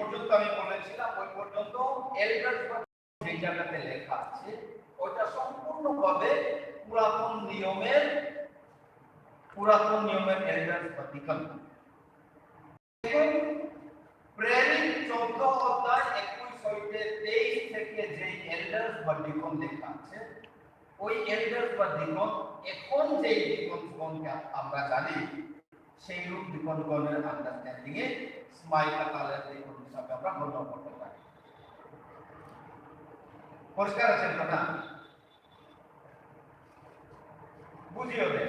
পর্যন্ত আমি বলেছিলাম ওই পর্যন্ত এল্ডার্স বা যে জায়গাতে লেখা আছে ওটা সম্পূর্ণভাবে পুরাতন নিয়মের এল্ডার্স বা ডিকন। প্রেরিত 14 অধ্যায় 21 হইতে 23 থেকে যে এল্ডার্স বা ডিকন লেখা আছে ওই এল্ডার্স বা ডিকন এখন যে ডিকনগণকে আমরা জানি সেই রূপ ডিকনগণের আন্ডারস্ট্যান্ডিং এ স্মাইল আকারের ডিকন হিসাবে আমরা গণ্য করতে পারি। পরিষ্কার আছে না? বুঝিও রে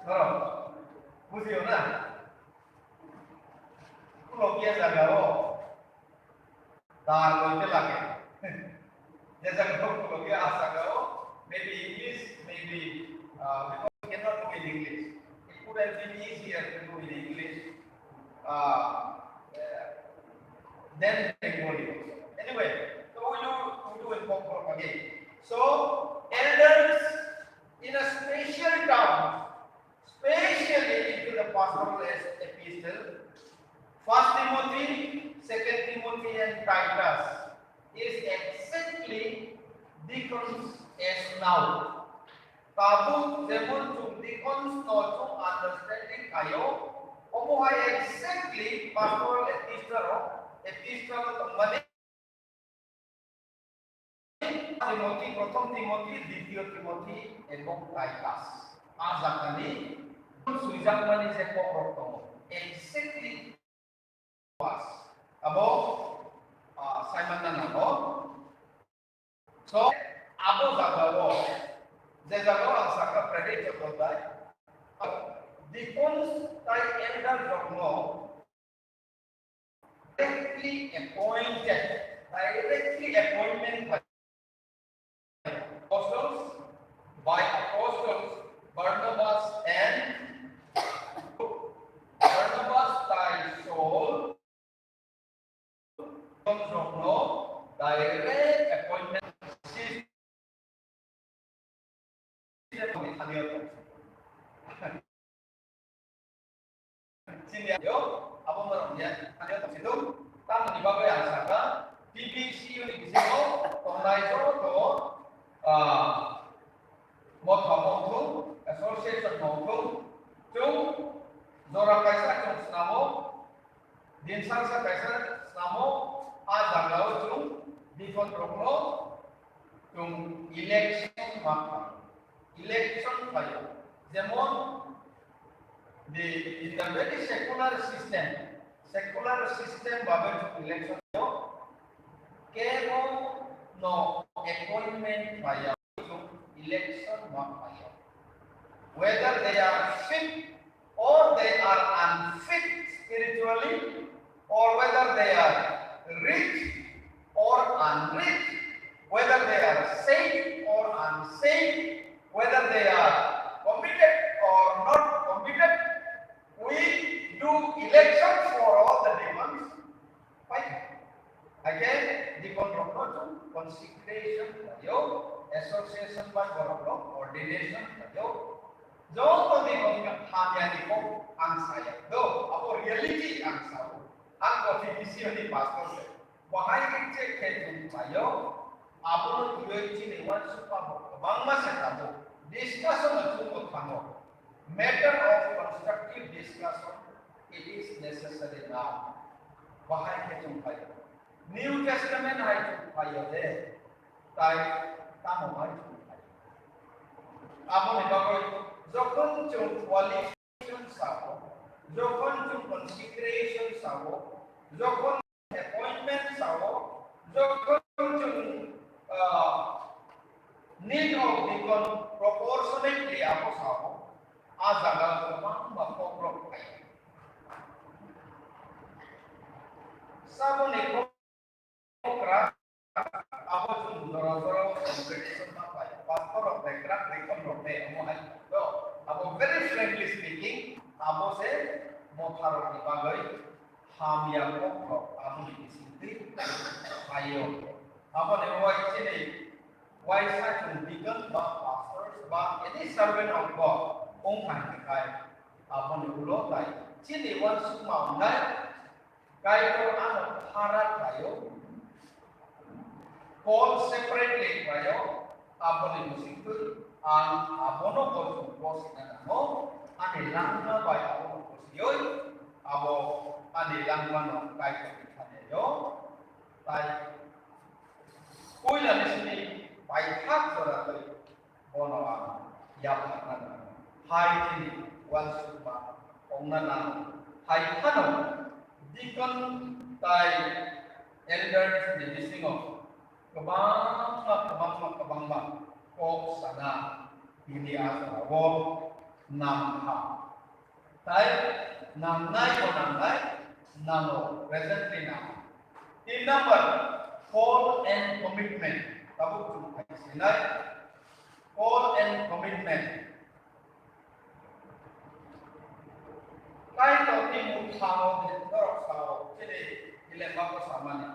ধরো বুঝিও না লকিয়া জায়গাও তার লইতে লাগে যে জায়গাও লকিয়া আসাগাও maybe English maybe because we cannot do in English it could have been easier to do in English then Bengali also. Anyway, so we do in Kokoro again. So elders in a special term, especially into the pastoral epistle, 1 Timothy, 2 Timothy and Titus is exactly deacons as now. Tabu zemon chung deacons no chung understanding kayo, omohai exactly pastoral epistle mane Timothy, প্রথম Timothy, দ্বিতীয় Timothy এবং Titus আজাকানি Switzerland যে পক্রতম exactly was abo Simon nabo so abo jagao je jagao asaka predict hotai depends tai elder jogno directly appointment apostles by apostles Barnabas by Saul no direct appointment system yo abang maromnya ada situ tam di bagai asaka BBC Univision tonglai to một hợp đồng thuốc association hợp thuốc chúng Zora kaisa chung snamo dinsan sa kaisa snamo a jagao chung difon proklo chung election kayo jemon in the very secular system babe election yo kemo no appointment kayo election whether they are fit or they are unfit spiritually or whether they are rich or unrich whether they are saved or unsaved whether they are committed or not committed we do election for all the demons right again the consecration association by Borok ordination yo John to di hamyani ko ang saya do apo reality ang sao ang official di pastor se bahai kece kece tayo apo UHC ni wan supa bangma se tabo discussion atungo thamo matter of constructive discussion it is necessary now bahai kece tayo New Testament hai tayo de tai tamo mai apo ni bagoy যখন chung qualification sabo যখন chung consecration sabo যখন appointment sabo যখন chung need of deacon proportionately apo sabo azagal kumang mapoprok ay sabo ni kokra apo chung dorosoro congregation mapay pastor of the crack deacon of the amohay very frankly speaking, abo se motharo ni bagai hamia ko abo ni sinti ayo abo ne wai chini wai sa chung deacon ba pastors ba any servant of God ong kan kai abo ni ulo tai chini wan suk mau nai Kaito ano harat kayo. Call separately kayo. Aboli musikul ang abono ko po sinanamo. Anilang na ba abono ko siyoy. Abo anilang mano kaito kanayo. Tai kuila nisini pai hak soratoi bono ang yapna na. Hai tini wan suba ongnana hai hano Deacon tai elders di disingo kabang ko sana hindi asa wo nam ha tai nam nai namo presently now in number call and commitment tabu tu sinai call and commitment kai to ni muthao de dorok sao chile dilemma ko samani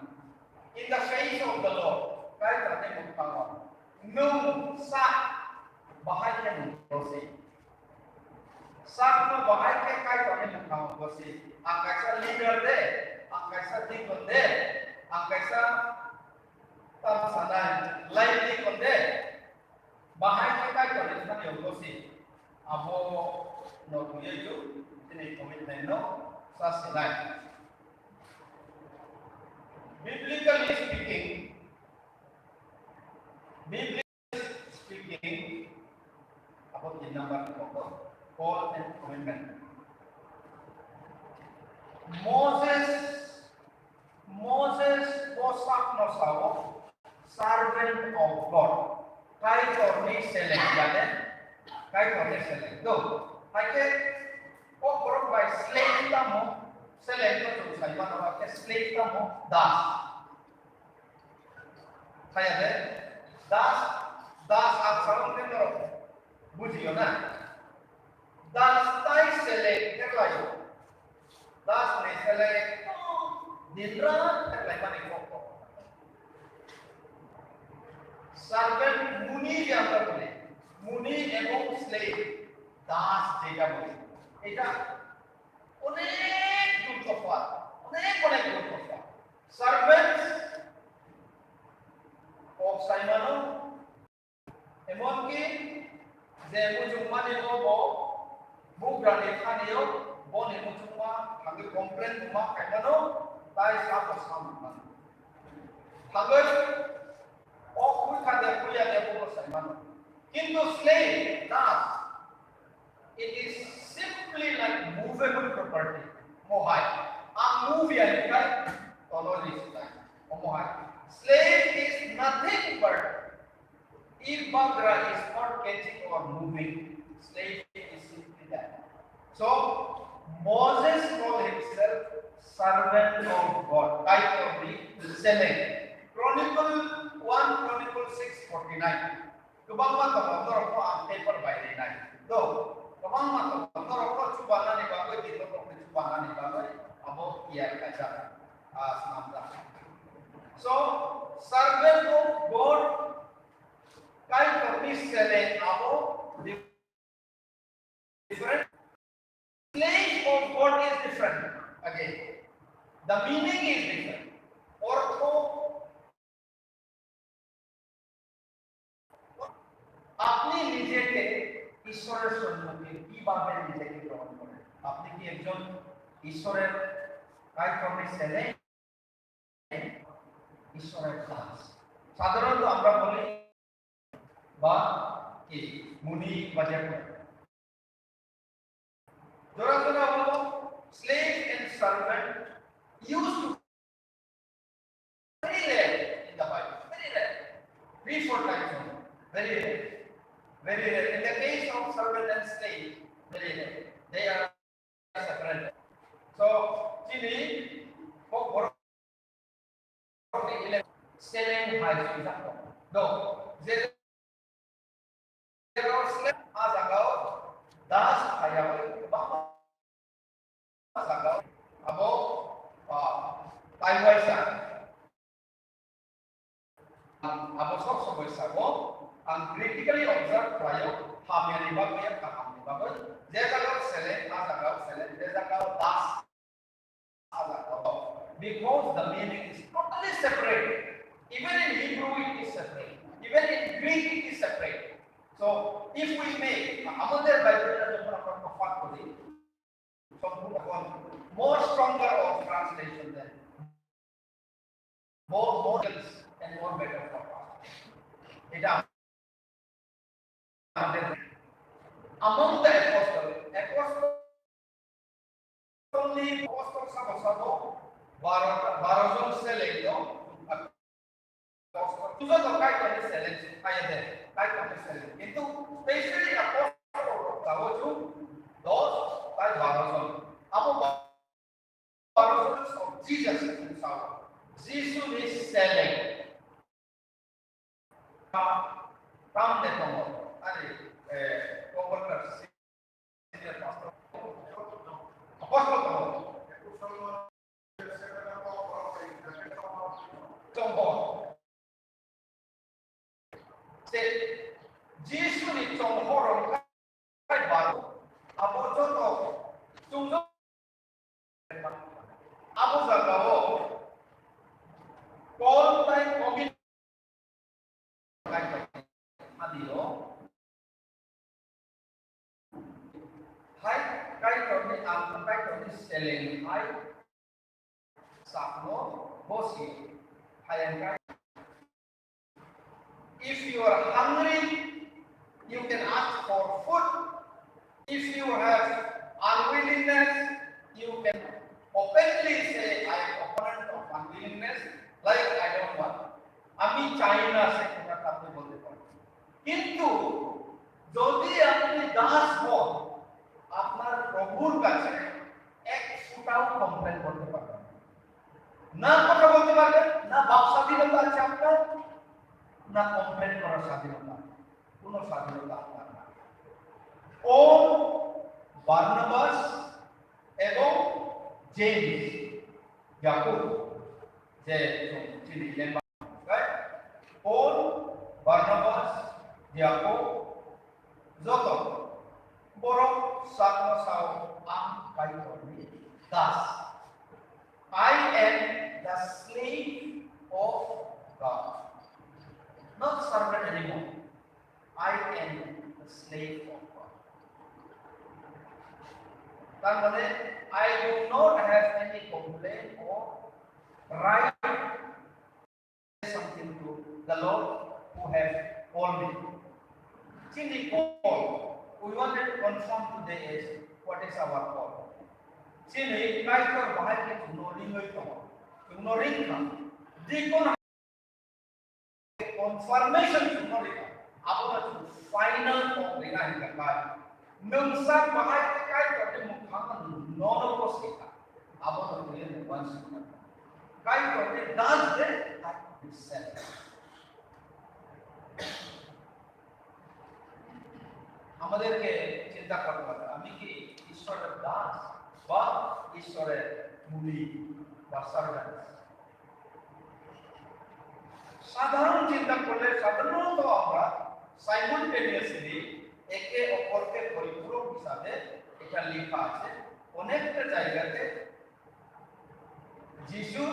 in the face of the Lord kai to ni muthao no sa bahai ke muthose sa no bahai ke kai to ni muthao bose akaisa leader de akaisa deacon de akaisa tam sanai lightly kon de bahai ke kai to ni thani bose abo no kuyeju ini commitment no sasinai. Biblically speaking, about the number of call and commitment. Moses was no sawo servant of God. Kai korni select jalan, kai korni select. Do, kai oh, borok by slave tamo, select to say one of the slave tamo das. Kaya de das ang sarong nito bujiyo na. Das tay select kerlayo. Das ne select dinra kerlay maniko. Servant muni yang terpilih, muni ebong slave das jega boleh. এটা অনেক দূর তফাৎ অনেক দূর তফাৎ servants of সাইমানো এমনকি যে মুজুমানি হব বুগ্রানি খানিও বনে মুজুমা থাকি কমপ্লেন মুমা খাইমানো তাই সাপ সামান থাকি অকুই খাদে কুইয়া দে বুগো সাইমানো কিন্তু slave Das it is simply like movable property. Mohai. Move yani kai? Tolol is like. Mohai. Slave is nothing but if bagra is not catching or moving, slave is simply that. So Moses called himself servant of God. Type of the select. Chronicle 1, Chronicle 6:49. Kubangma to ko ang paper by the night. Do Kamang mato, kalau kau cuba nani bagai di tempat cuba nani bagai, abo ia kaca semata. So servant of God, kai kapis select abo different. Slave of God is different. Again, the meaning is different. Ortho আপনি নিজেকে ঈশ্বরের সম্মুখে কিভাবে নিজেকে গ্রহণ করেন আপনি কি একজন ঈশ্বরের কার্যক্রমে ছেলে ঈশ্বরের দাস সাধারণত আমরা বলি বা কি মুনি বা যেমন জোড়া জোড়া হলো slave and servant used to very rare in the Bible very rare 3-4 times only very rare very rare. In the case of servant and slave, very rare. They are separate. So, sini, for selling high example. No, zero slave azagaw das ayaw bapa azagaw abo taiwaisa abo sok sago ang critically observed tayo hamyan iba kaya kaham iba ko jagaw select azagaw select jagaw das azagaw because the meaning is totally separate. Even in Hebrew it is separate. Even in Greek it is separate. So if we make আমাদের বাইবেলটা যখন আমরা convert করি সম্পূর্ণ more stronger of translation than more models and more better for us. এটা আমাদের among the apostles only apostles sabo 12 John select Tuzo to kahit ano select kaya din kahit ano select itu especially apostle tahu tu dos kahit 12 John Ako 12 of Jesus Jesus is select tam dito mo ali co-worker senior pastor apostle to Jombo Jesus ni trong horong kahit bago apostle to tungso Abu Zakawo call time commit adilo hai kai kami ang kai kami selling hai sakno bosi hai kai if you are hungry you can ask for food if you have unwillingness you can openly say I am opponent of unwillingness like I don't want আমি চাই না সে কথা আপনি বলতে পারেন কিন্তু যদি আপনি দাস হন আপনার প্রভুর কাছে এক ফুটাও কমপ্লেন করতে পারবেন না কথা বলতে পারবেন না বাক স্বাধীনতা আছে আপনার না কমপ্লেন করার স্বাধীনতা কোনো স্বাধীনতা আপনার না ও বার্নাবাস এবং James, Jacob, right? Paul, Barnabas, Jacob, Zoto, Borok, Sakno Sao, Am Kaitorni, thus, I am the slave of God. Not servant anymore. I am the slave of God. তার মানে I do not have any complaint or right to say something to the Lord who has called me. Chini call. We wanted to confirm today is what is our call. Chini kai kor bahai ke ignoring hoi to. Ignoring ka. Deacon confirmation ignoring ka. Apna final form ringa hinga kai. Nungsa bahai kai kor mukhangan nono ko sita abo to clear once kai korte does that itself আমাদেরকে চিন্তা করতে হবে আমি কি ঈশ্বরের দাস বা ঈশ্বরের মূলি বা সার্ভেন্ট সাধারণ চিন্তা করলে সাধারণত আমরা সাইমultaneously একে অপরকে পরিপূরক হিসাবে এটা লেখা আছে অনেকটা জায়গাতে যিশু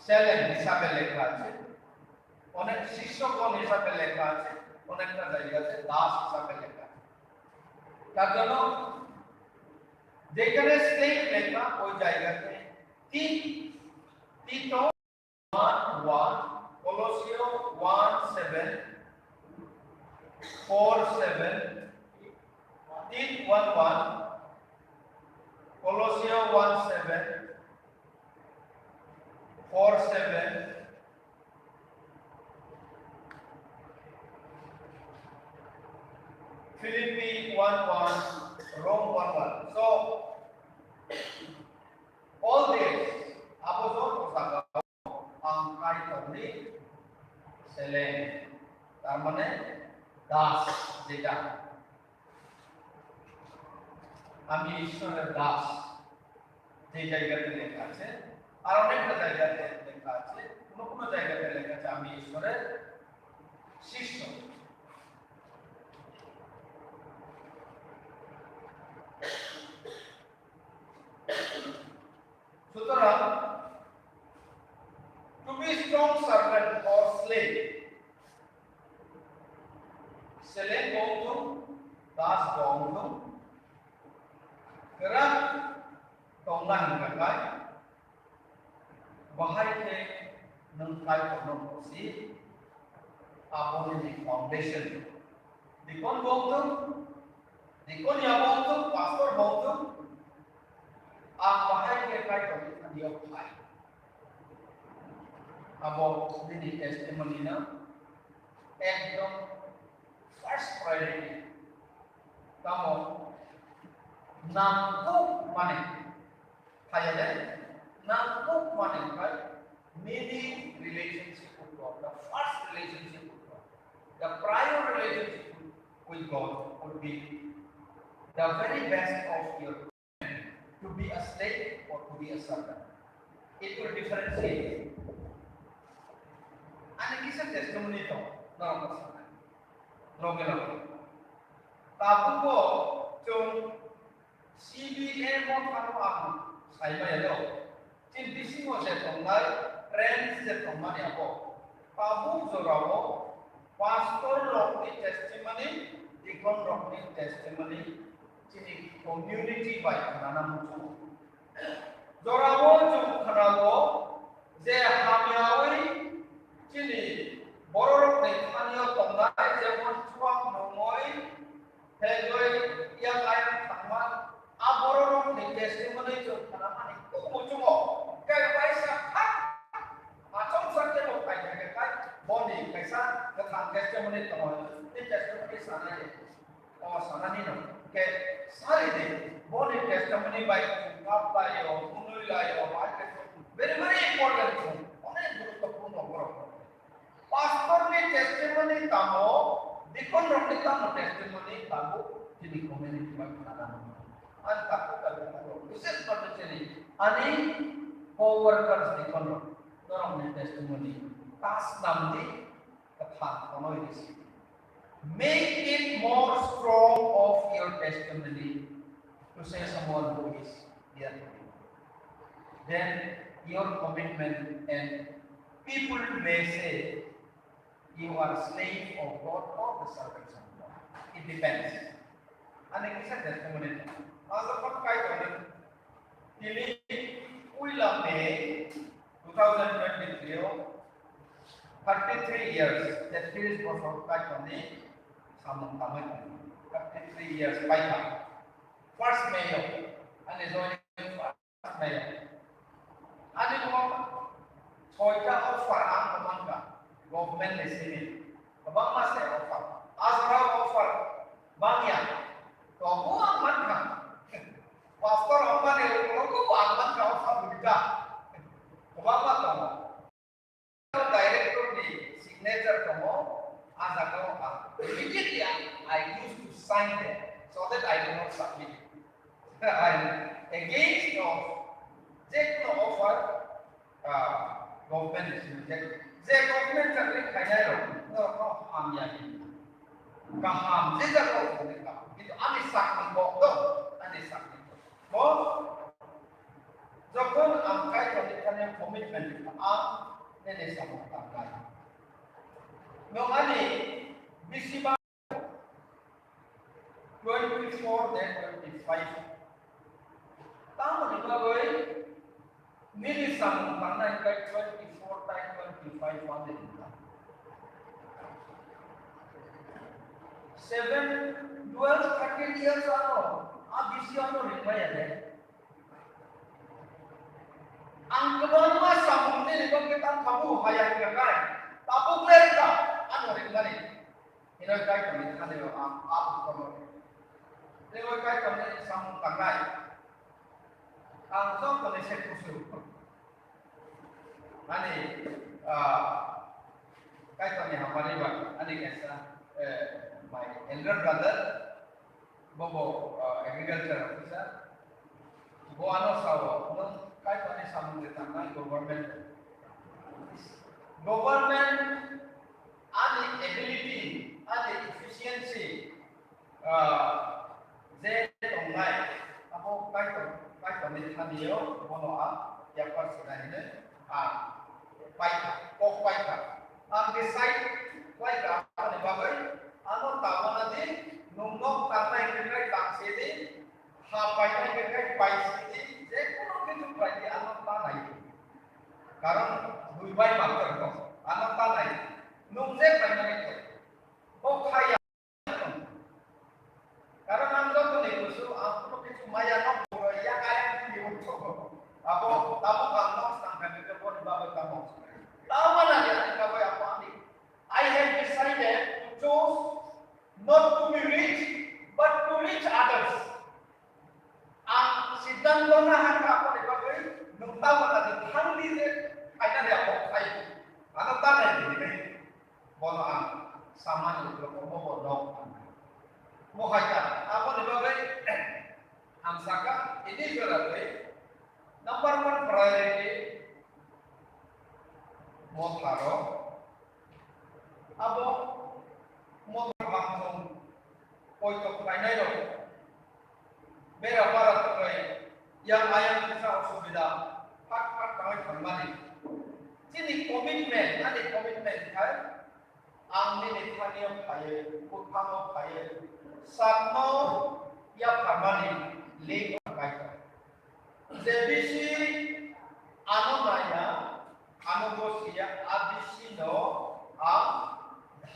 সেলেন হিসাবে লেখা আছে অনেক শিষ্যগণ হিসাবে লেখা আছে অনেকটা জায়গাতে দাস হিসাবে লেখা আছে তার জন্য যেখানে স্টেট লেখা ওই জায়গাতে তিতো 1:1 কলোসীয় 1:7 4:7 1:1 Colossia 1:7 4:7 Philippi 1:1 Rome 1:1 so all this abozon osaka ang kahit only selen তার মানে দাস যেটা আমি ঈশ্বরের দাস যে জায়গাতে লেখা আছে আর অনেকটা জায়গাতে লেখা আছে কোন জায়গাতে লেখা আছে আমি ঈশ্বরের শিষ্য সুতরাং to be strong servant or slave. Selen bongtu, das bongtu, gerak tonglan gagai, bahai ke nengkai konosi, abon ini foundation. Deacon bongtu, Deacon ya bongtu, pastor bongtu, bahai ke kai konosi dia bahai. Abon ini testimoni na, ekdom first priority. Kamu nampuk money, kaya nampuk money, right? Meaning relationship with God, the first relationship with God, the prior relationship with God would be the very best of your to be a slave or to be a servant. It will differentiate. And it is a testimony to no. Tabu ko chung CBA mo kano ako sa iba yelo. Cintisi mo sa tonglay, friends sa tongmani ako. Tabu zorawo, pastor rock ni testimony, deacon rock ni testimony, cini community by kanana mo. Zorawo chung kanawo, je hamyawi, cini borok ni kanyo tonglay, jemon chuak nomoy, hejoi yang lain tangman, aborok ni testimony chung kanamani, kumucumo, kaya paisa hak, acong sakit lo kaya boni kaisa ketang testimony tangman, ni testimony sana je, oh sana ni no, ke sari de boni testimony baik ungkap layo, unui layo, very important chung, onek guruttapurno borok. Pastor ni testimony tamo, deacon ni tamo testimony tamo, jadi community bagaimana? Antak kalau this is not actually ani co-workers deacon dorong ni testimony. Tas namdi ketang kono ini. Make it more strong of your testimony to say someone who is here. Then your commitment and people may say you are slave of God or the servants of God. It depends. And it is a testimony. As a part ini Uila May 2023, 33 years. That is was of Kaitoni, Samung Taman. 33 years by now. First mayor, and is only first mayor. And it was Soita of Farang Amanga. Government listening. Abang mas offer. Azra offer. Bangya. Kamu aman kan? Pastor aman ni. Kamu aman kau offer begitu. Kamu kamu. Director di signature kamu. Azra kamu kan. Immediately I used to sign them so that I do not submit. I against of take no offer. Government is rejected. Ze government cakap kaya lo, no ham ya ni. Kaham, ze jauh mereka. Itu anisak ni kok, anisak ni. Kok, jauh angkai kalau kita komitmen kita, ini sama angkai. Mengani, bisi bang 24 dan 25. Tahu ni kalau ini sama angkai 24 dan 25 on the income. 7, 12, 13 years ago, busy on the require. Angkaban mas samung ni kalau kita tahu hayat kerja, tahu mereka, anu ringan. Ini kaya kami kan lewat kamu. Lewat kaya kami samung tanggai. Angkau kami sekusu. Ani kaya kami hafali bang. Ani kaya my elder brother, bobo agriculture officer. Bo ano sawo, nung kaya kami samung ditanggai government, ani ability, ani efficiency, ze tonggai. Ako kaya kami taniyo, bono yapar sedane paika kok paika ang decide paika apa bagai ano tamana di nungnok karena ingin taksi di hapaina ingin paisi di je kono kichu prati ano tanai karon দুই ভাই মাত্র ano tanai nungje primary kok khaya karon আমরা তো নেকুসু আপনো কিছু মায়া knock ya kaya di utok apo tamu kanok sampai ke pon babe kanok tahu na dia kabe apa ni I have decided to choose not to be rich but to reach others ang siddhanto na hangga apa ni babe nung tahu na di handi de aina dia apa kai ano ta na di bono ang saman itu ko mo dok mo kaya apa ni babe ang saka ini berarti number 1 priority mo klaro abo mo langsung koi to kainai ro bera para to kai yang ayam bisa osubida pak kai thamani sini commitment ade commitment kai amni nithaniyo khaye uthamo khaye sakmo ya thamani le kai যে বেশি আনন্দায়া আনবসিয়া আদিশিন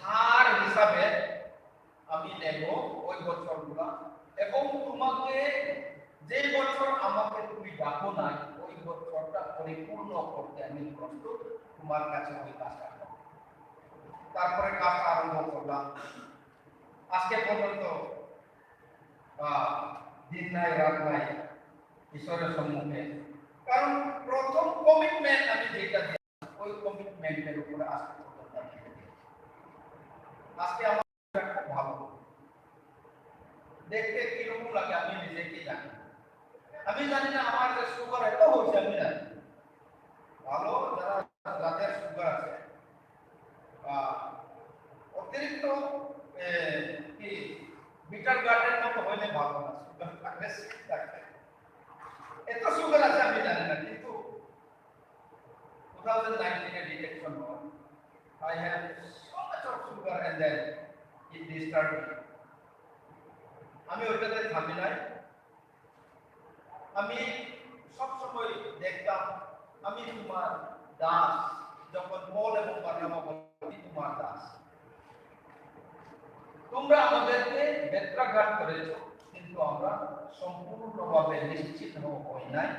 ধার হিসাবে আমি নেব ওই বছরগুলো এবং তোমাকে যে বছর আমাকে তুমি ডাকো না ওই বছরটা পরিপূর্ণ করতে আমি প্রস্তুত তোমার কাছে ওই কাজটা করব তারপরে কাজটা আরম্ভ করলাম আজকে পর্যন্ত দিন নাই রাত নাই ঈশ্বরের সম্মুখে কারণ প্রথম কমিটমেন্ট আমি যেটা দিই ওই কমিটমেন্টের উপরে আজকে আমার খুব ভালো দেখতে কিরকম লাগে আমি নিজেকে জানি আমি জানি না আমার যে সুগার এত হয়েছে আমি জানি ভালো যারা যাদের সুগার আছে অতিরিক্ত কি বিটার গার্ডের মতো হইলে ভালো না সুগার থাকলে থাকবে এত সুগার আছে আমি জানি না কিন্তু 2019 এ ডিটেকশন হয় I have so much of sugar and then it disturbed me আমি ওইটাতে থামি নাই আমি সব সময় দেখতাম আমি তোমার দাস যখন পল এবং বারনাবা বলি তোমার দাস তোমরা আমাদেরকে বেত্রাঘাত করেছো কিন্তু আমরা সম্পূর্ণভাবে নিশ্চিত হই নাই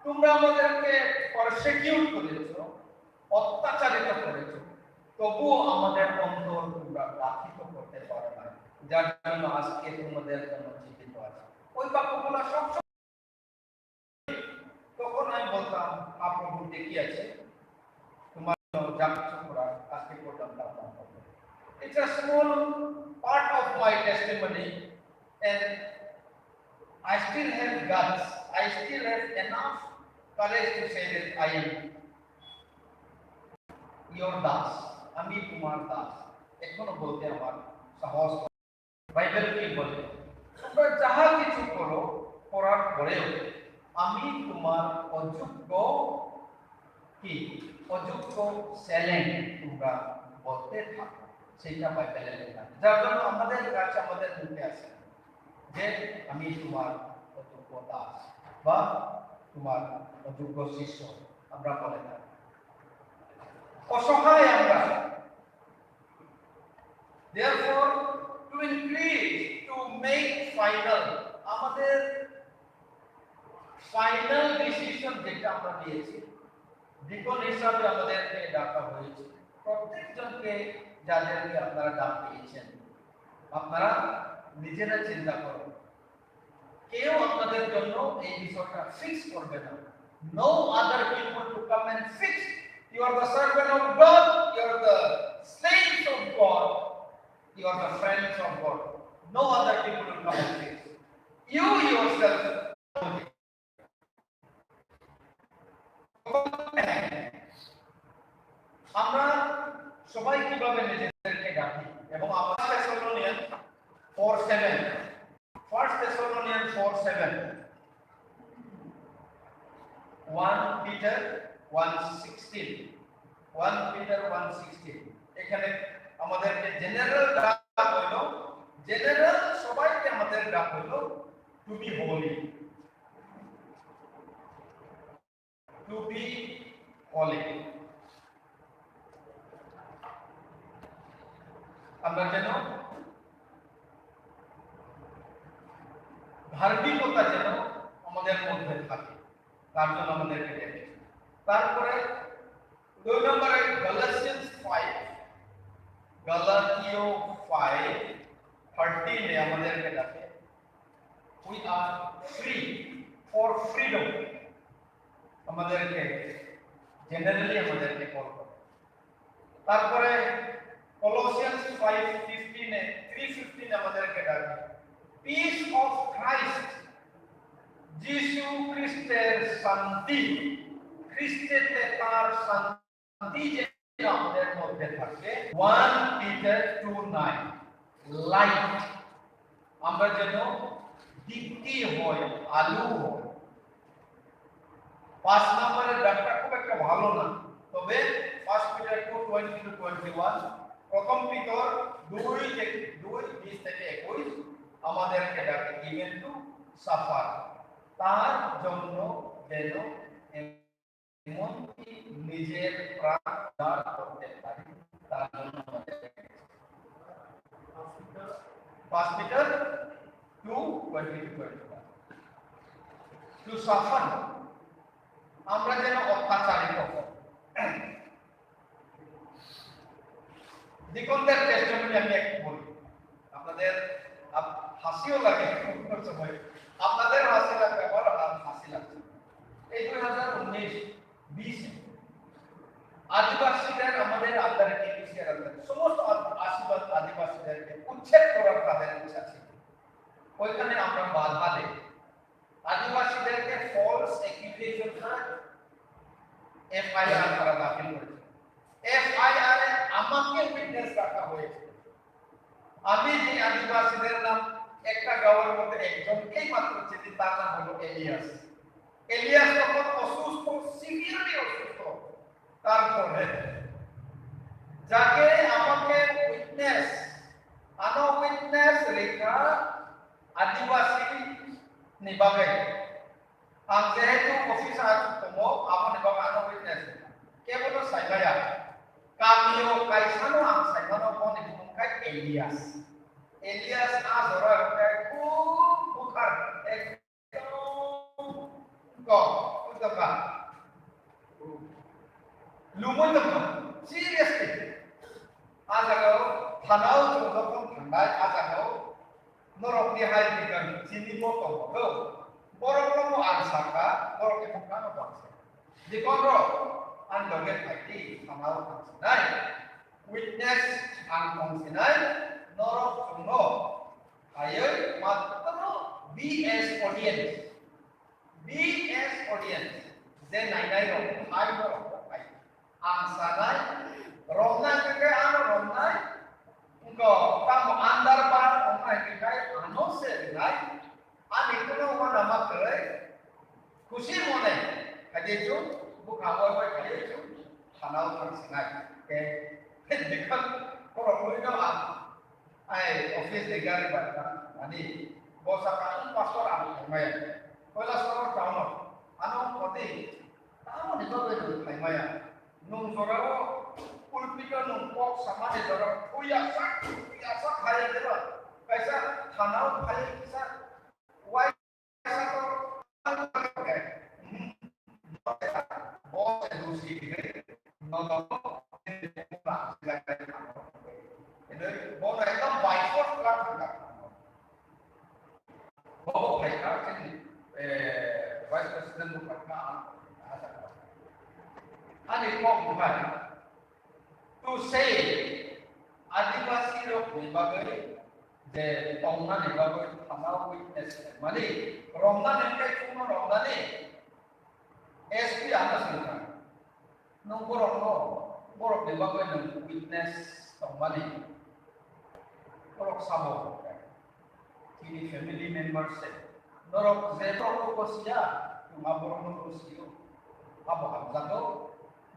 তোমরা আমাদেরকে পারসিকিউট করেছো অত্যাচারিত করেছো তবুও আমাদের অন্তর তোমরা রাখিত করতে পারো না যার জন্য আজকে তোমাদের জন্য জীবিত আছে ওই বাক্যগুলো সব তখন আমি বলতাম প্রভু দেখি আছে তোমার যা কিছু করার আজকে পর্যন্ত আপনার It's a small part of my testimony and I still have guts. I still have enough courage to say that I am your das. আমি তোমার দাস এখনো বলতে আমার সাহস বাইবেল কি বলে তোমরা যাহা কিছু করো করার পরেও আমি তোমার অযোগ্য কি অযোগ্য সেলেন তোমরা বলতে থাকো সেইটা বাইবেলে লেখা যার জন্য আমাদের কাছে আমাদের মুখে আছে যে আমি তোমার অযোগ্য দাস বা তোমার অযোগ্য শিষ্য আমরা বলে থাকি অসহায় আমরা therefore to increase to make final আমাদের ফাইনাল ডিসিশন যেটা আমরা নিয়েছি ডিকন হিসাবে আমাদেরকে ডাকা হয়েছে প্রত্যেকজনকে যাদেরকে আপনারা ডাক পেয়েছেন আপনারা নিজেরা চিন্তা করুন কেউ আপনাদের জন্য এই বিষয়টা ফিক্স করবে না no other people to come and fix you are the servant of God you are the slaves of God you are the friends of God no other people will come and fix you yourself আমরা সবাই কিভাবে নিজেদেরকে ডাকি এবং আমরা Thessalonians 4:7 1 Thessalonians 4:7 1 Peter 1:16 1 Peter 1:16 এখানে আমাদেরকে general ডাক হলো জেনারেল সবাইকে আমাদের ডাক হলো টু বি হোলি আমরা যেন ধার্মিকতা যেন আমাদের মধ্যে থাকে তার জন্য আমাদেরকে ডেকেছে তারপরে 2 নম্বরে Galatians 5 Galatio 5:13 এ আমাদেরকে ডাকে we are free for freedom আমাদেরকে জেনারেলি আমাদেরকে কল করে তারপরে Colossians 5:15 এ 3:15 আমাদেরকে ডাকে peace of Christ যিশু খ্রিস্টের শান্তি খ্রিস্টেতে তার শান্তি যেন আমাদের মধ্যে থাকে 1 Peter 2:9 লাইট আমরা যেন দীপ্তি হই আলো হই 5 নম্বরের ডাকটা খুব একটা ভালো না তবে 1 Peter 2:20-21 প্রথম পিতর 2:20 থেকে 21 আমাদেরকে ডাকে given to suffer তার জন্য যেন এমনকি নিজের প্রাণ দান করতে পারি তার জন্য আমাদেরকে 1 Peter 2:20-21 to suffer আমরা যেন অত্যাচারিত হই ডিকনদের টেস্টিমনি আমি একটু বলি আপনাদের হাসিও লাগে কোন সময় আপনাদের হাসি লাগবে আমার হাসি লাগছে এই 2019-20 আদিবাসীদের আমাদের আন্ডারে টিপিসির আন্ডারে সমস্ত আদিবাসীদেরকে উচ্ছেদ করার তাদের ইচ্ছা ছিল ওইখানে আমরা বাধা দেই আদিবাসীদেরকে ফলস অ্যাকিউজেশন এফআইআর করা দাখিল করেছে এফআইআর এ আমাকে উইটনেস রাখা হয়েছে আমি যে আদিবাসীদের নাম একটা গাঁওয়ের মধ্যে একজনকেই মাত্র চিনি তার নাম হলো এলিয়াস তখন অসুস্থ সিভিয়ারলি অসুস্থ তারপরে যাকে আমাকে উইটনেস লেখা আদিবাসী নিবাগে ang যেহেতু অফিস আছে তম আপন বাবা আনো উইটনেস কেবল সাইবায়া কামিও কাইসানো ang সাইবানো কোন দিমুকাই এলিয়াস আজরা খুব বুখার একদম উদকা লুমন সিরিয়াসলি আজাগাও থানাও যখন ঠান্ডায় আজাগাও নরকনি হাই বিজ্ঞান চিনি মতো হলো বরফ আনসাকা বরফ এখানে বাংসে দিকন র আন্দোলনে থাকি থানাও থাকছিনাই উইটনেস আন থাকছিনাই নরক জন্য আয় মাত্র বিএস অডিয়েন্স যে নাই রং হাই বরফ পাই আনসানাই রংনাই কে আনো রংনাই উনকো তাম আন্দার বার রংনাই কে আনো সে নাই আমি কোনো মানে মাত্র খুশি মনে খাইছো বুখাওয়া হয় খাইছো থানাও থাকছিনাই কে দেখল পর কইনো ai office de gari barka ani bosa kan pastor am maya kola soro tauno ano kote tamo ni to be maya nung sorao pulpito nung pok sama de soro uya sa khaya deba kaisa thanao khaya kisa wai sa to boss dusi no bộ này nó vài phút ra không gặp bộ thầy các cái vice president của các anh ấy không phải to say adivasi lok nibagai de tongna nibagai thanao witness mani romna nente kuma romna ni SP ana sila nung borok nibagai nung witness tongmani Norok samo, ini family members se. Norok zeto ko siya, yung aborong ko siyo. Abu Hamzah to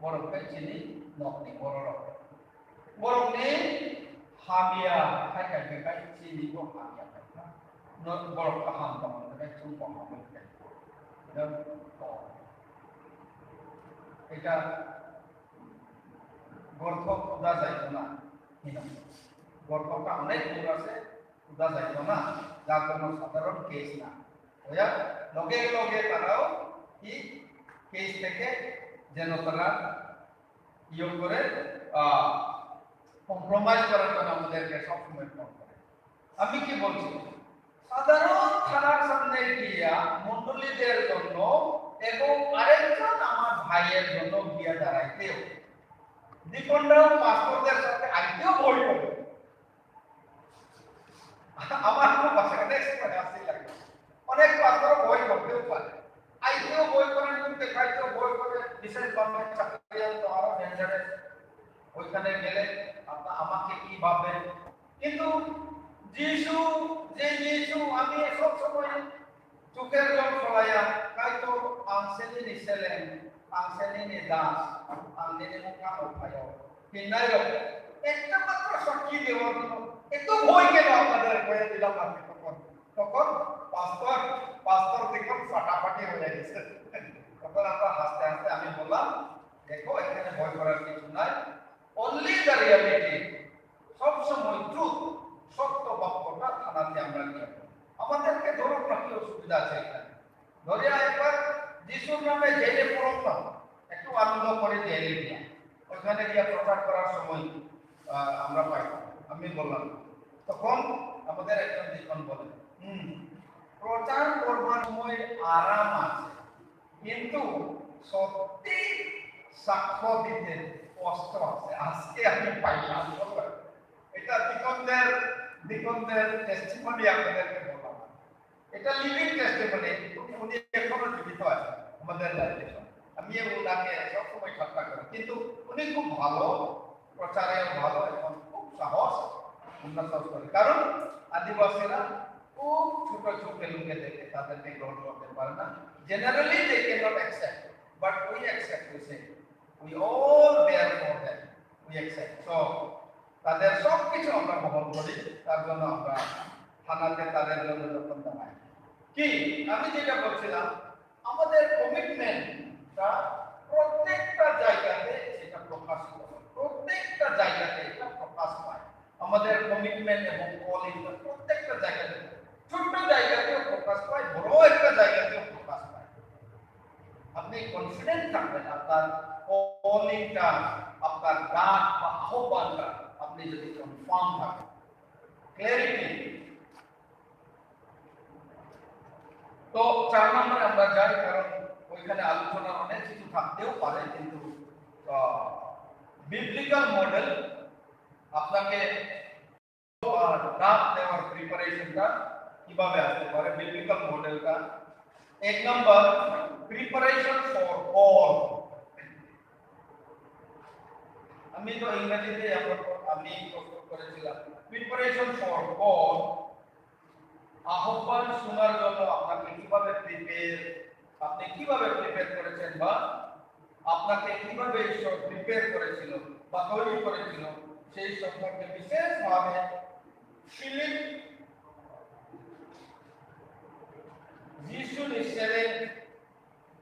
borok pe chini nok ni borok ni hamia kai kai chini ko hamia kai no borok ka ham ka man kai chung ko ham kai dan এটা গর্ভ খোদা যাইতো না গর্ভটা অনেক দূর আছে খোদা যাইতো না যা কোনো সাধারণ কেস না বুঝা লগে লগে তারাও কি কেস থেকে যেন তারা ইয়ে করে কম্প্রোমাইজ করার জন্য আমাদেরকে সবসময় ফোন করে আমি কি বলছি সাধারণ থানার সামনে গিয়া মন্ডলীদের জন্য এবং আরেকজন আমার ভাইয়ের জন্য গিয়া দাঁড়াইতেও দীপনরাও পাসপোর্টের সাথে আইতেও বই করবে আমার খুব বাসাটা এক্সপিরিয়েন্স আসতে লাগে অনেক পাসপোর্ট বই করতেও পারে আইতেও বই করে দেখাইতেও বই করে বিশেষ গভর্নমেন্ট চাকরি তো আরো ডেঞ্জারাস ওইখানে গেলে আমাকে কি ভাববে কিন্তু যিশু আমি সব সময় চোখের জল ফলাইয়া কাইতো আংসেনি নিছেলেন আংসেনি নি দাস আংসেনি মুখা উঠায়ও কিনাইও একটা মাত্র সাক্ষী দেওয়ার জন্য এত ভয় কেন আপনাদের কয়ে দিলাম আমি তখন পাস্তর দেখুন ফাটাফাটি হয়ে গেছে তখন আমরা হাসতে হাসতে আমি বললাম দেখো এখানে ভয় করার কিছু নাই অনলি দ্য রিয়ালিটি সবসময় ট্রুথ সত্য বাক্যটা থানাতে আমরা নিয়ে আমাদেরকে ধরুন না কি অসুবিধা আছে এখানে ধরিয়া একবার যিশুর নামে জেলে পড়তাম একটু আনন্দ করে জেলে গিয়া ওইখানে গিয়া প্রচার করার সময় আমরা পাইতাম আমি বললাম তখন আমাদের একজন দীপন বলেন প্রচার করবার সময় আরাম আছে কিন্তু সত্যি সাক্ষ্য দিতে কষ্ট আছে আজকে আমি পাইলাম এটা দীপনদের টেস্টিমনি আপনাদেরকে বললাম এটা লিভিং টেস্টিমনি উনি এখনো জীবিত আছে আমাদের লাইফে আমি ওনাকে সবসময় ঠাট্টা করি কিন্তু উনি খুব ভালো প্রচারে ভালো এবং খুব সাহস উন্নত করে কারণ আদিবাসীরা খুব ছোট ছোট লোকে দেখে তাদেরকে গ্রহণ করতে পারে না generally they cannot accept but we accept we all bear for them we accept so তাদের সব কিছু আমরা বহন করি তার জন্য আমরা থানাতে তাদের জন্য যখন দাঁড়াই কি আমি যেটা বলছিলাম আমাদের কমিটমেন্টটা প্রত্যেকটা জায়গাতে সেটা প্রকাশিত হয় প্রত্যেকটা জায়গাতে এটা প্রকাশ পায় আমাদের কমিটমেন্ট এবং কলিংটা প্রত্যেকটা জায়গাতে ছোট্ট জায়গাতেও প্রকাশ পায় বড় একটা জায়গাতেও প্রকাশ পায় আপনি কনফিডেন্ট থাকবেন আপনার কলিংটা আপনার ডাক বা আহ্বানটা আপনি যদি কনফার্ম থাকেন ক্ল্যারিটি তো 4 নম্বরে আমরা যাই কারণ ওইখানে আলোচনা অনেক কিছু থাকতেও পারে কিন্তু বিবলিক্যাল মডেল আপনাকে ডাক দেওয়ার প্রিপারেশনটা কিভাবে আসতে পারে বিবলিক্যাল মডেলটা 1 নম্বর প্রিপারেশন ফর কল আমি তো ইংরেজিতে আমি প্রস্তুত করেছিলাম প্রিপারেশন ফর কল আহ্বান শোনার জন্য আপনাকে কিভাবে প্রিপেয়ার করেছেন বা আপনাকে কিভাবে ঈশ্বর প্রিপেয়ার করেছিল বা তৈরি করেছিল সেই সম্পর্কে বিশেষভাবে ফিলিপ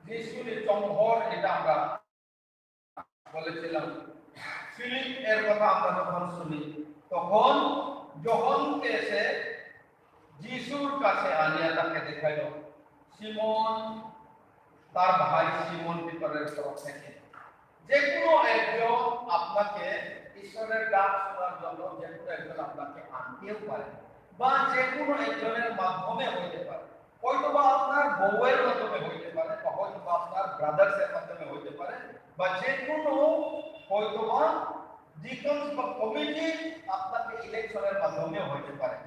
যিশুর চম্বর এটা আমরা বলেছিলাম ফিলিপ এর কথা আমরা যখন শুনি তখন যোহনকে এসে যিশুর কাছে আনিয়া তাকে দেখাইল সিমন তার ভাই সিমন পিতরের তরফ থেকে যে কোনো একজন আপনাকে ঈশ্বরের ডাক শোনার জন্য যে কোনো একজন আপনাকে আনতেও পারে বা যে কোনো একজনের মাধ্যমে হইতে পারে হয়তোবা আপনার বউয়ের মাধ্যমে হইতে পারে বা হয়তোবা আপনার ব্রাদার্সের মাধ্যমে হইতে পারে বা যে কোনো হয়তোবা ডিকনস বা কমিটি আপনাকে ইলেকশনের মাধ্যমে হইতে পারে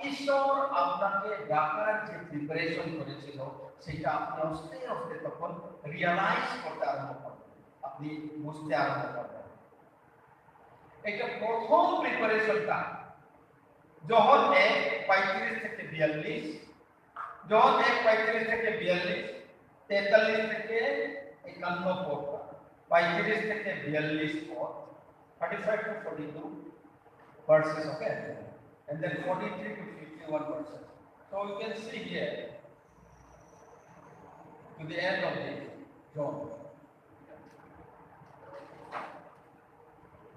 ঈশ্বর আপনাকে ডাকার যে প্রিপারেশন করেছিল সেটা আপনি আস্তে আস্তে তখন রিয়ালাইজ করতে আরম্ভ করবেন আপনি বুঝতে আরম্ভ করবেন এটা প্রথম প্রিপারেশনটা যখন 1:35 থেকে 42 যখন 1:35 থেকে 42 43 থেকে 51 পদ 35 থেকে 42 পদ 35 to 42 verses, okay, and then 43 to 51 verses. So you can see here to the end of the John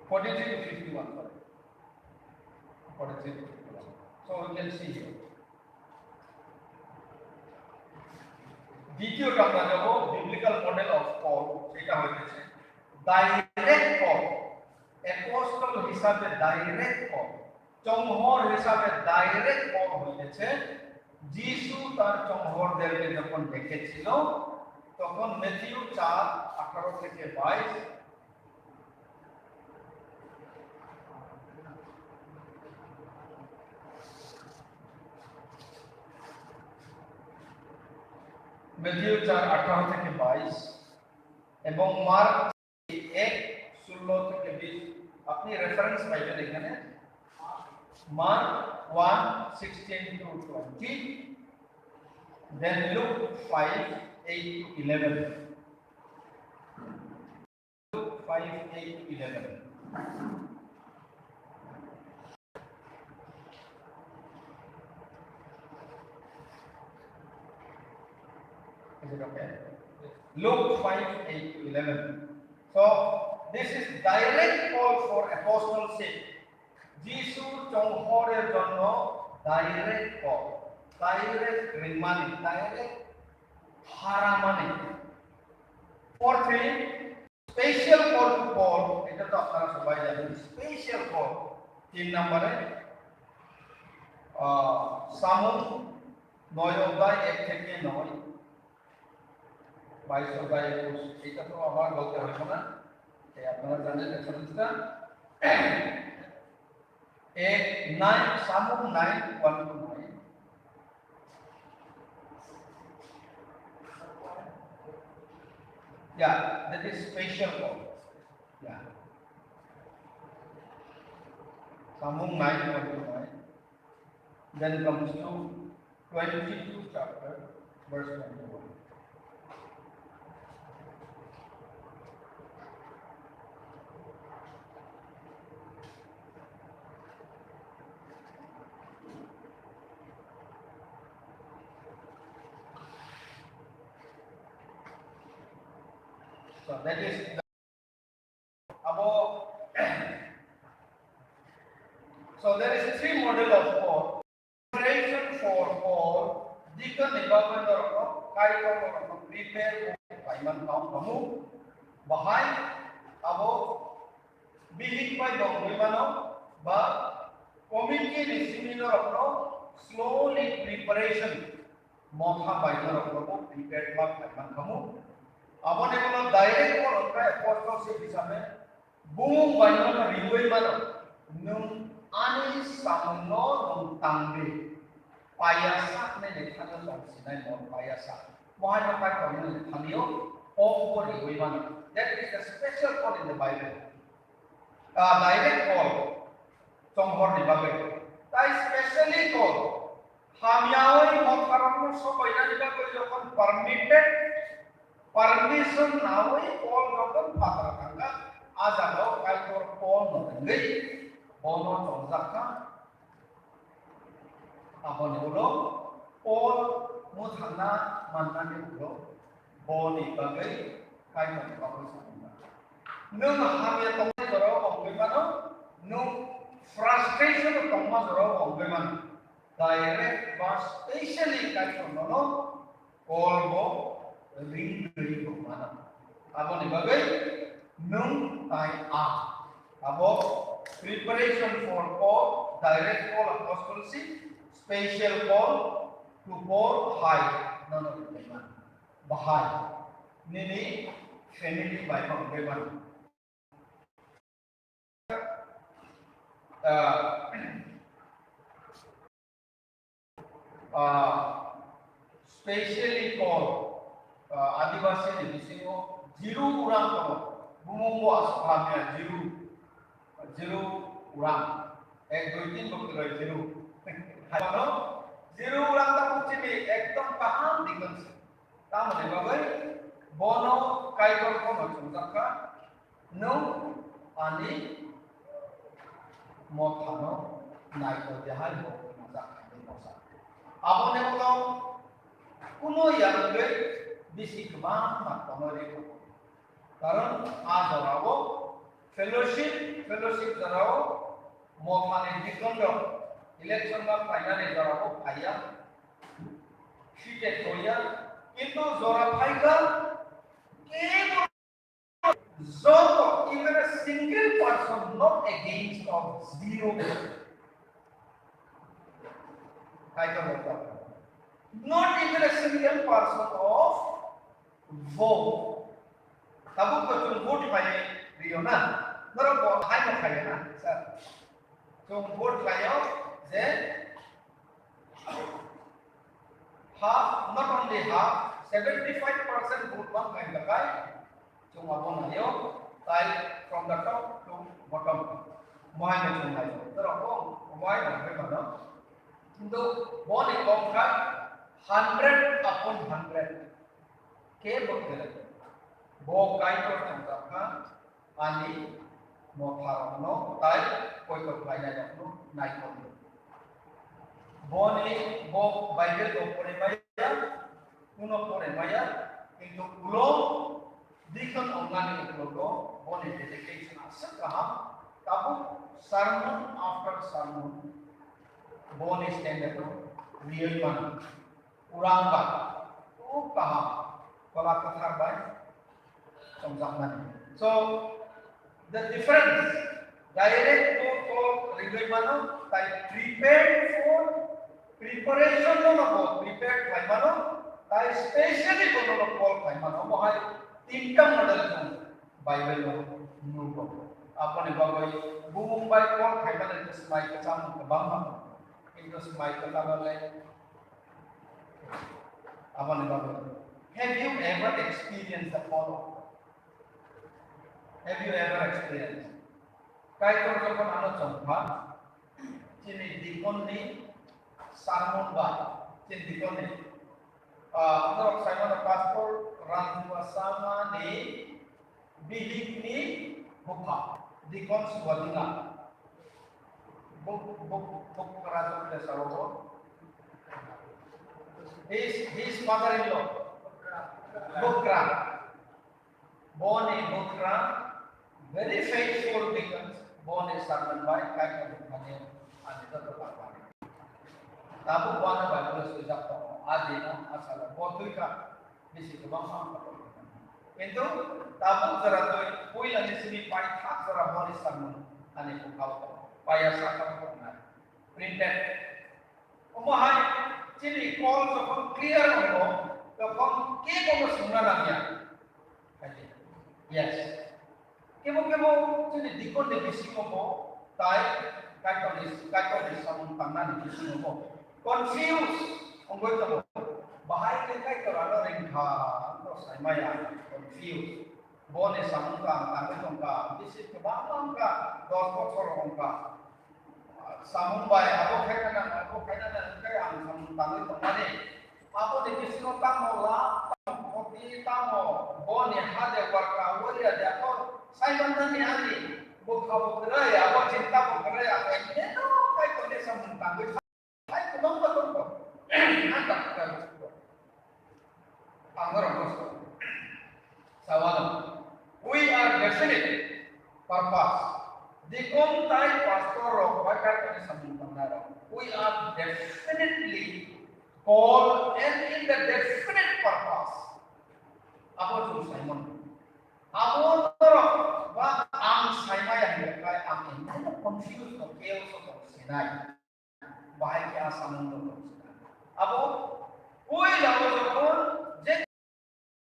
43 to 51, sorry, 43 to 51. So you can see here. দ্বিতীয়টা আমরা যাব বিবলিক্যাল মডেল অফ পল, সেটা হচ্ছে ডাইরেক্ট পল, অ্যাপোস্টল হিসাবে direct পল, চংহর হিসাবে direct পল হয়েছে। যিশু তার চংহরদেরকে যখন ডেকেছিল তখন ম্যাথিউ 4:18 থেকে 22, ম্যাথিউ 4:18 থেকে 22 এবং মার্ক 1:16 থেকে 20। আপনি রেফারেন্স পাইবেন এখানে, mark 1:16 to 20, then Luke 5:8 to 11, Luke 5:8 to 11. Is it okay? Luke 5:8 to 11. So this is direct call for apostleship. যিশু চংহরের জন্য ডাইরেক্ট কল, ডাইরেক্ট রিমানি, ডাইরেক্ট হারামানি। Fourthly, special call to Paul, এটা তো আপনারা সবাই জানেন। স্পেশাল কল 3 নম্বরে সামুন 9 অধ্যায় 1 থেকে 9, 22 অধ্যায় 21, এটা তো আমার বলতে হবে না, আপনারা জানেন রেফারেন্সটা। 9 Samuel 9:1 to 9. Yeah, that is special call. Yeah. Samuel 9:1 to 9. Then comes to 22 chapter, verse 21. So that is about. So there is 3 model of Paul. Preparation for Paul, Deacon development or Kaito or prepare for Kaiman kamu behind about bilik by Dongrimano, but community receiving of slowly preparation Motha by the prepared by Kaiman kamu. Abone kono direct kono ka apostleship hisabe bung baino riwei mano nung ani samno nung tangbe payasa ne lekhano samsinai mon payasa mohai pa kono lekhanio o riwei mano. That is a special call in the Bible. Direct call chonghor ni babe tai specially call hamiaoi motharon sobai na diba ko jokon permitted permission nawai Paul jokon phatra thanga ajalo kaitor Paul nongai bono chongjaka abone ulo Paul muthana mannani ulo boni bagai kaitor bagai samna nung hamya tongma joro ongbai mano nung frustration tongma joro ongbai mano direct but specially kaitor nono Paul bo ring mana abo ni bagai nung tai a abo preparation for Paul, direct call apostleship, special call to Paul high no bahai nini family by beban specially call आदिवासी दिविसिंगो जिरु उरां करो बुमुंगो असफामिया जिरु उरां 1 2 3 बकरो जिरु हानो जिरु उरां ता पुचिबी एकदम पहाम दिगन से तामने बाबै bono kaikor kono chungzaka no ani mothano naiko jahal bo chungzaka ni mosa abone ko kuno yang ge bisi kebang mat pamare ko karon a jorabo fellowship jorabo mothane dikondo election ba final jorabo aya shite toya কিন্তু জোরা ফাইকা কেবল যত even a single person not against of zero ফাইকা বলতা not even a single person of vote তাবু কো তুমি vote পাইলে দিও না ধরো high না খাইলে না স্যার তুমি ভোট পাইও যে half, not only half, 75% vote bank kind of guy. Cuma bon ayo, tai from the top to bottom. Mohai na cuma ayo. Terus mohai na berapa? Itu bon ikon kan 100 upon 100. Ke betul. Bo kai to tangkap kan, ani mau tharam no, tai koi koi kaya japno naik kono. Bone bo Bible ko pore maya uno pore maya into ulo Deacon online ko bone dedication asa kaha tabu sermon after sermon bone stand up real man urang ba o kaha kala kathar bai samjahman so the difference direct to real mano tai prepared for preparation no prepared by mano tai specially kono no call by mano mohai tinta model ko bible no no apane bagoi bumum by call by mano is my kacham ko bang into my katagale apane bagoi have you ever experienced the follow have you ever experienced kai ko jokon ano chongpa chini dikon ni sermon ba chin dikon ni norok Simon pastor rangwa sama ni bilik ni buka dikon suwadinga buk keraton de sarobo his mother-in-law Bukra born in Bukra very faithful deacons born in sermon by kai ko bukane anita to tabu wana Bible sejak adina asal botuika bisi kebangsan itu tabu zeratoi pui lagi sini pai tak zera boni sermon ane kau paya sakam pernah printed omahai cili call sokon clear ono sokon ke kono sunna namanya yes kemo cili dikon de bisi komo tai kai ko sermon tangan bisi komo confused onggoi to bahai ke kai karano ringha no sai maya confused bone samungka kami tongka bisi ke bangka dos botol ongka samumbai ako khaina kai ang samungtang tongane ako de bisi no tamola kopi tamo bone hade warka woria de ako sai bandani ani bukha bukra ya ako cinta bukra ya kai no kai ko de samungtang hai kumang ba ko anak ka angara ko sawalam we are definite purpose dikon tai pastor ro bakar ko samundara we are definitely called and in the definite purpose apo tu Simon apo ro ba ang saimaya kai ang in confused no chaos of sinai bahai kya samundra abo koi lawo jokon je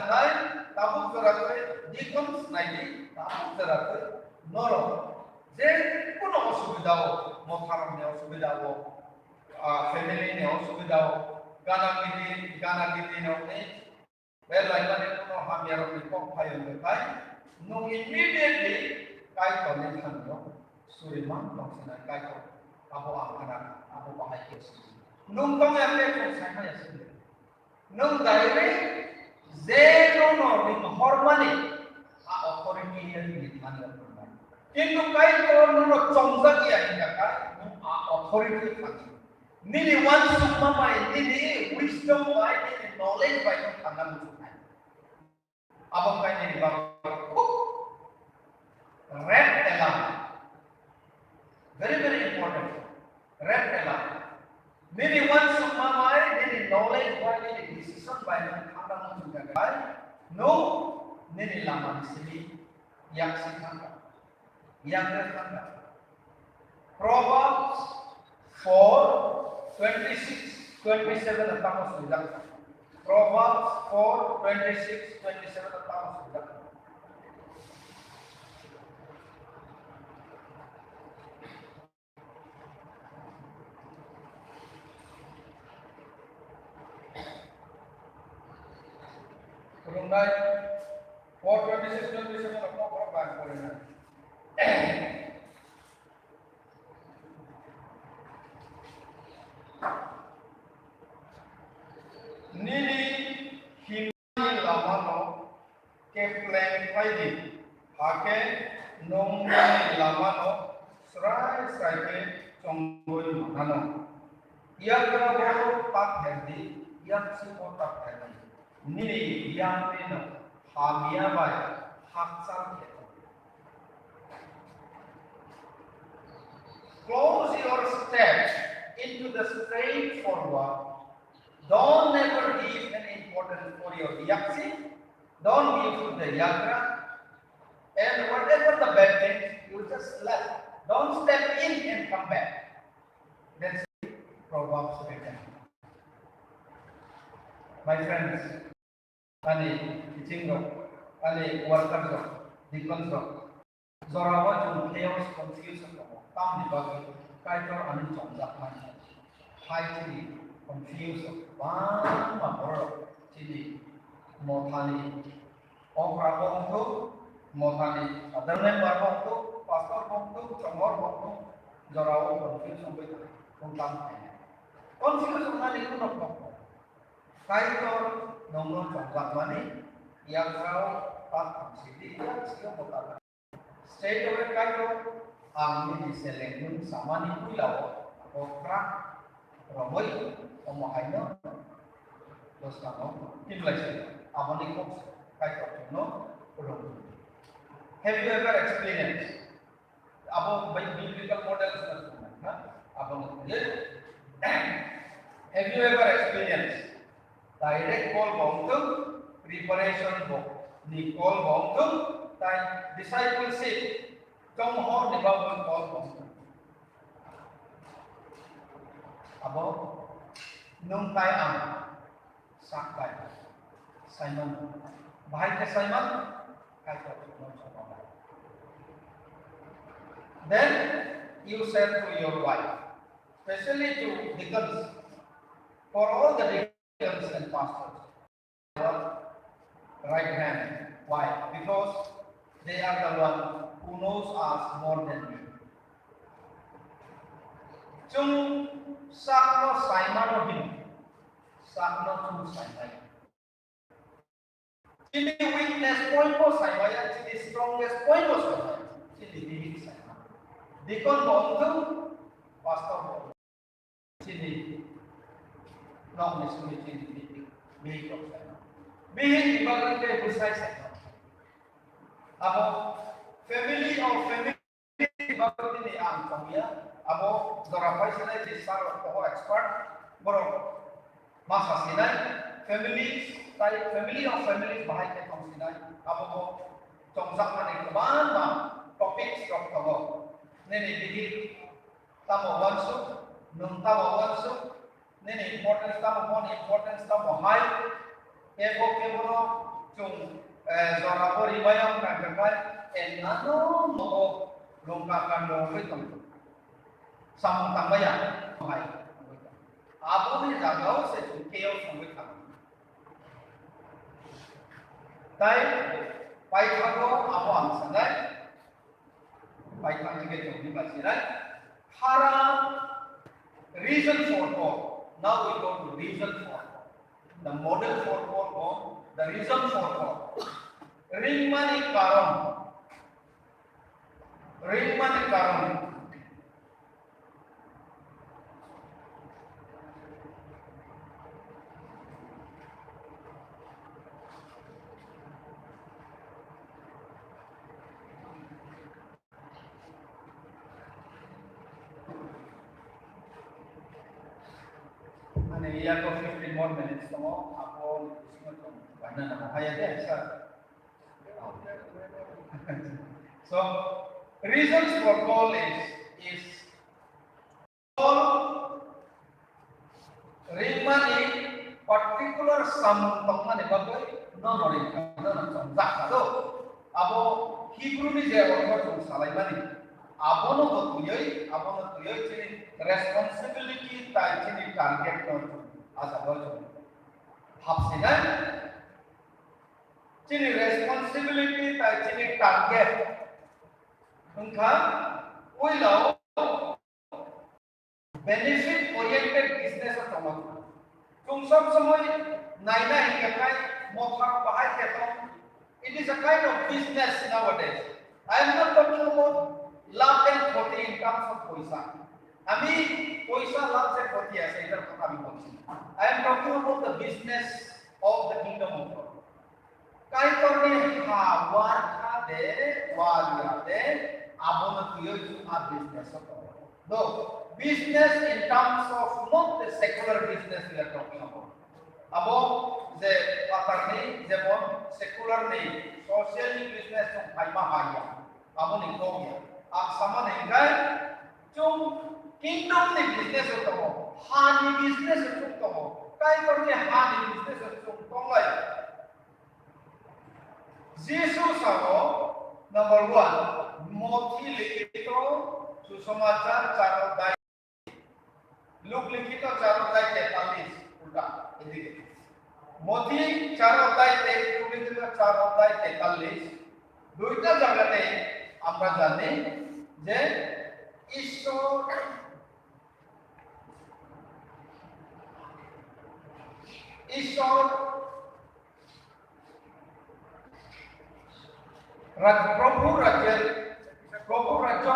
dai tabu jarate dikon naidi tabu jarate noro je kono osubida ho motharam ne osubida ho family ne osubida ho gana gidi no ne bel laila ne kono hamyaro ni ko phayo ne kai no immediately kai ko ne thanyo suriman loksana kai ko abo akana abo bahai ke nung tong yang le ko sai ya sini nung direct Zeno ning hormani a authority here ni thani apna. Kintu kai ko no chongza ki ahi ka no a authority thani. Nini one sukma mai nini wisdom by nini knowledge by no thana mu. Abang kai nini ba red alarm. Very, very important. Red alarm. Nini one sukma mai nini knowledge by nini decision by no thana mu juga. No nini lama disini yang sikanga. Yang terkanda. Proverbs 4:26-27 atau sudah. Proverbs 4:26-27 atau sudah. Kurungai 4:26-27 apa berapa kurungai? Nini himani lamano ke plan kaidi hake nongmani lamano serai ke conggoi manano ia kerana tak herdi ia sipo tak herdi nini yang reno hamia bai haksan keto. Close your steps into the straightforward. Don't never give an importance for your yaksi. Don't give to the yagra. And whatever the bad things, you just left. Don't step in and come back. That's Proverbs written. My friends, ani teaching rock, ani workers rock, deacons rock. Zorawa jum chaos confusion rock. Tam di bagi kaitor ani chongjak man. High chili. Confused, bang mabor, jadi mothani, orang bong tu mothani, ada member bong tu, pastor bong tu, congor bong tu, jorau confused sampai tentang ini. Confused mana itu nak bong? Kaitor nomor contoh mana? Yang kau tak sidi, yang siapa botakan. Straight away kaitor, angin diselenggun sama ni pulau, okra. Ramai, omohainya, terus kamu timlasi, amani kok kayak apa no, Have you ever experienced? Abang biblical models na, abang Have you ever experienced? Direct call bongtung, preparation book, ni call bongtung, tai discipleship, kamu hor ni bawang call bongtung. Abo nung tay ang sakay Simon bahay ka Simon kahit then you said to your wife, especially to deacons, for all the deacons and pastors, right hand. Why? Because they are the one who knows us more than me. Chung sakno Simon hin, sakno chung Simon. Chili weakness point po Simon, chili strongest point po Simon. Chili bihik Simon. Deacon bongtu, pastor bongtu. Chili, no misuli chili bihik po Simon. Bihik ibarat kay busay Simon. Abo family ibarat ini ang pamilya. Abo dorapay sila di sar ko expert bro masa sila families bahay kay tong sila abo ko tongsak man ikaban ma topics kok ko nene bigit tamo wansu nung tamo wansu nene importance tamo high kebo chung zorapor ibayang kagakay enano mo longkakan mo ito Samung tambaya, hai. Abu ni jagao se chukeo sampai kam. Tai, pai thago abu angsangai. Pai thago ke chukni basirai. Hara reason for God. Now we go to reason for God. the model for God, the reason for God. Ringmani karon. Ringmani karon. Ane iya ko 15 more minutes mo ako ismo ko bana na kaya din sa. So reasons for call is call ringmani particular some tongmani bagai no ring no zakado abo Hebrew ni je order jong salai mani abono tuyai chini responsibility tai chini target no asa bojo hapsina chini responsibility tai chini target ungka oilo benefit oriented business atoma tung sob samoy naina hingakai mothak bahai ketong. It is a kind of business nowadays. I am not talking about love and khoti in terms of paisa. Ami paisa love se khoti ase idhar kotha bhi bolchi. I am talking about the business of the kingdom of God. Kai korne ha warkha de waliya de abona tuyo ju a business of God. Though business in terms of not the secular business we are talking about. About the pattern jemon secular nei social business chung paima haya abo ni kogya ab saman hingai chung kingdom ni business tomo hani business chung tomo kai korni hani business chung tongai Jesus sabo number 1 mothi likito susamachar charodai Luke likito charodai 43 ulta এদিকে মতি 4 অধ্যায় 23 থেকে 4 অধ্যায় 43 দুইটা জায়গাতে আমরা জানি যে ঈশ্বর প্রভু রাজ্য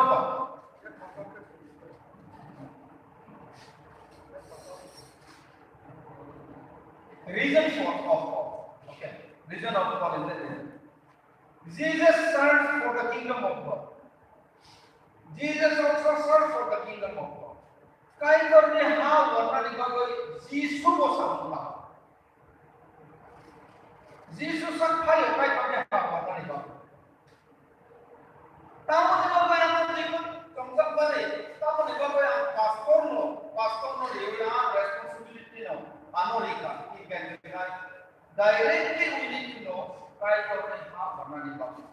reason for okay reason of God is that Jesus served for the kingdom of God. Jesus also served for the kingdom of God. Kai korne ha warna digagoi Jesus ko samla Jesus sak phai kai korne ha warna digagoi tamo digagoi amon dikon samsak bane tamo digagoi pastor no reya responsibility no anorika directly we need to know kai korne ha warna digagoi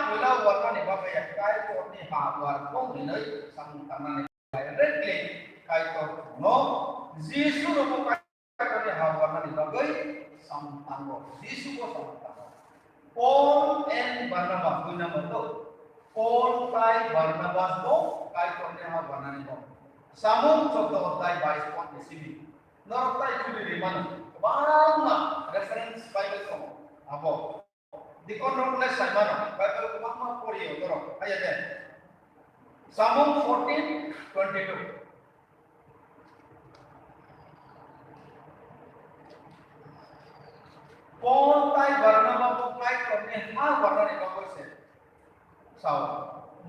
wala warna digagoi kai korne ha war kong ni sang tanane directly kai korne no Jesus no kai korne ha warna digagoi sang tango Jesus ko sang tango Paul and Barnabas dua nama tu Paul kai Barnabas ko kai korne ha warna digagoi samung contoh tai 22 point di sini nortai juli di mana barang reference Bible ko abo Deacon nulis sa mana Bible ko mama poriyo toro ayo deh Samung 14:22 Paul tai Barnabas ko kai korne ha warna digagoi se sao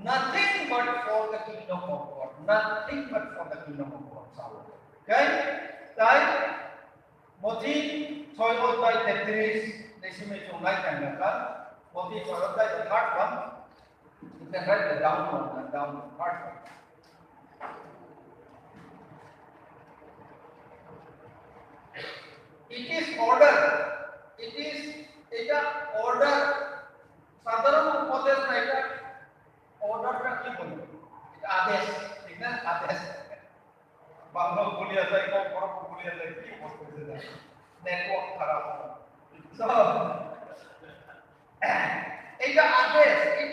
nothing but for the kingdom of God nothing but for the kingdom of God sao okay tai moti 6 অধ্যায় 33 দেশমে চৌলাই কাঙ্গাকা moti 6 অধ্যায় the third one you can write the down one and down the third one it is order it is এটা order সাধারণ উপদেশ না এটা অর্ডারটা কি বলবো এটা আদেশ ঠিক না আদেশ বাংলা বলিয়া যায় কোন বড় বলিয়া যায় কি বলতেছে না নেটওয়ার্ক খারাপ সো এটা আদেশ it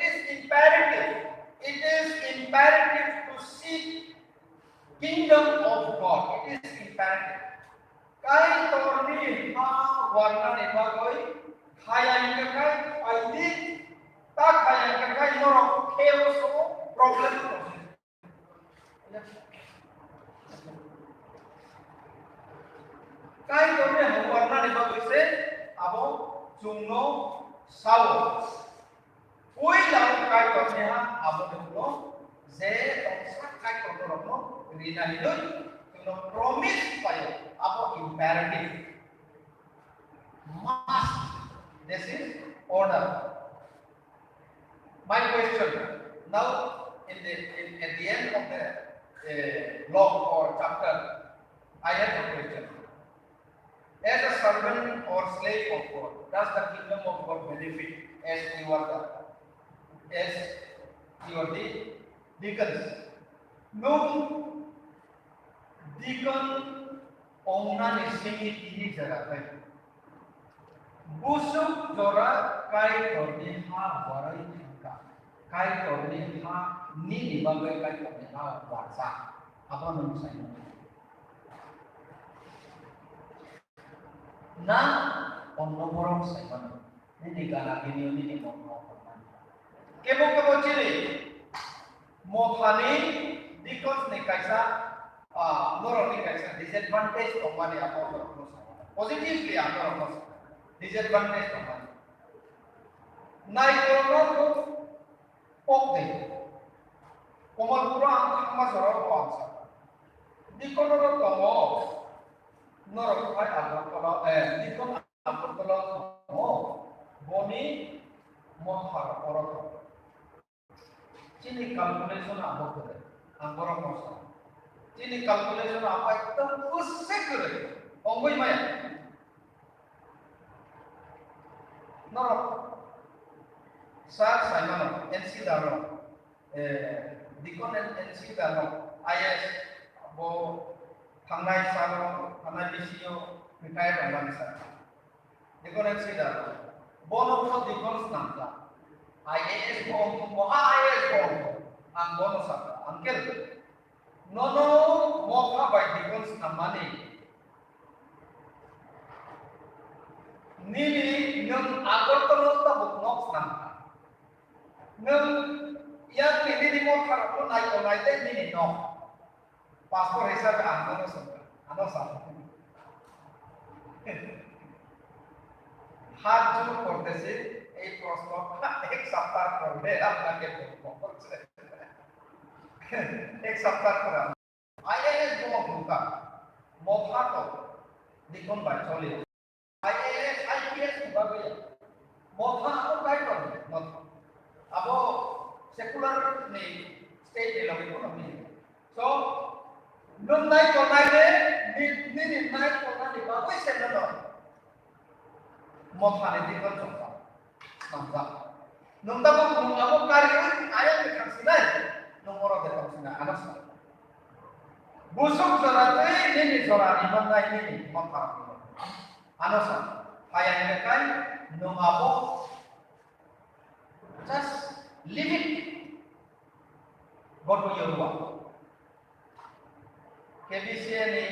is imperative to seek kingdom of God it is imperative kai to torni ha warna ni bagoi kaya yang kai aidi ta kaya yang kai norok chaos problem kai torni ha warna ni bagoi se abo jungno sawo oi lau kai torni ha abo jungno je tongsa kai torno rina hidoi jungno promise payo abo imperative must. This is order. My question now, at the end of the vlog or chapter, I have a question. As a servant or slave of God, does the kingdom of God benefit as you are the deacons? No, deacon owner is singing ini jaga. Busuk jora kai torni ha warai thangka kai torni ha ni bagai kai torni ha warsa apa menurut saya na onnoborong saya ini negara ini onnoborong kebo ciri mothani dikos ne kaisa noroni kaisa disadvantage company apa positively apa disadvantage company. Naikrono pokde, komal pura angkat masoro kuasa. Dikono tomo, norok kai agak kalau dikon agak kalau tomo, boni mohar orang. Cini calculation apa tu? Angkorong kosa. Cini calculation apa itu? Usik tu. Ongoi maya. Norok saat saya mana NC daro dikon NC daro IS bo thangnai salo thangnai bisio retire ramban sa dikon NC daro bono bo dikon snamla IAS bo IAS bo ang bono sa angkel nono mokha by dikon snamani nili nung agartalo tabuk nok snamka nung yang nili di mo kharapun naik onai te nili nok passport hisab angkano samka ano sa हाथ जोड़ करते से एक प्रश्न एक सप्ताह कर दे अपना के एक सप्ताह कर आईएएस को भूखा मोफा तो दिखों बाचोली IAS, IPS bagai moha apa kai kan moha abo secular ni state ni lagi pun ni so nun naik ko naik de ni naik ko naik bagai secular moha ni dikon sompa sompa nun tabu nun abo kari ayat ni kasinai nun orang de kasinai anas busuk sorate ni sorani bandai ni moha Anosan, ayat mereka nungabo, just leave it, go to your work. KBC ni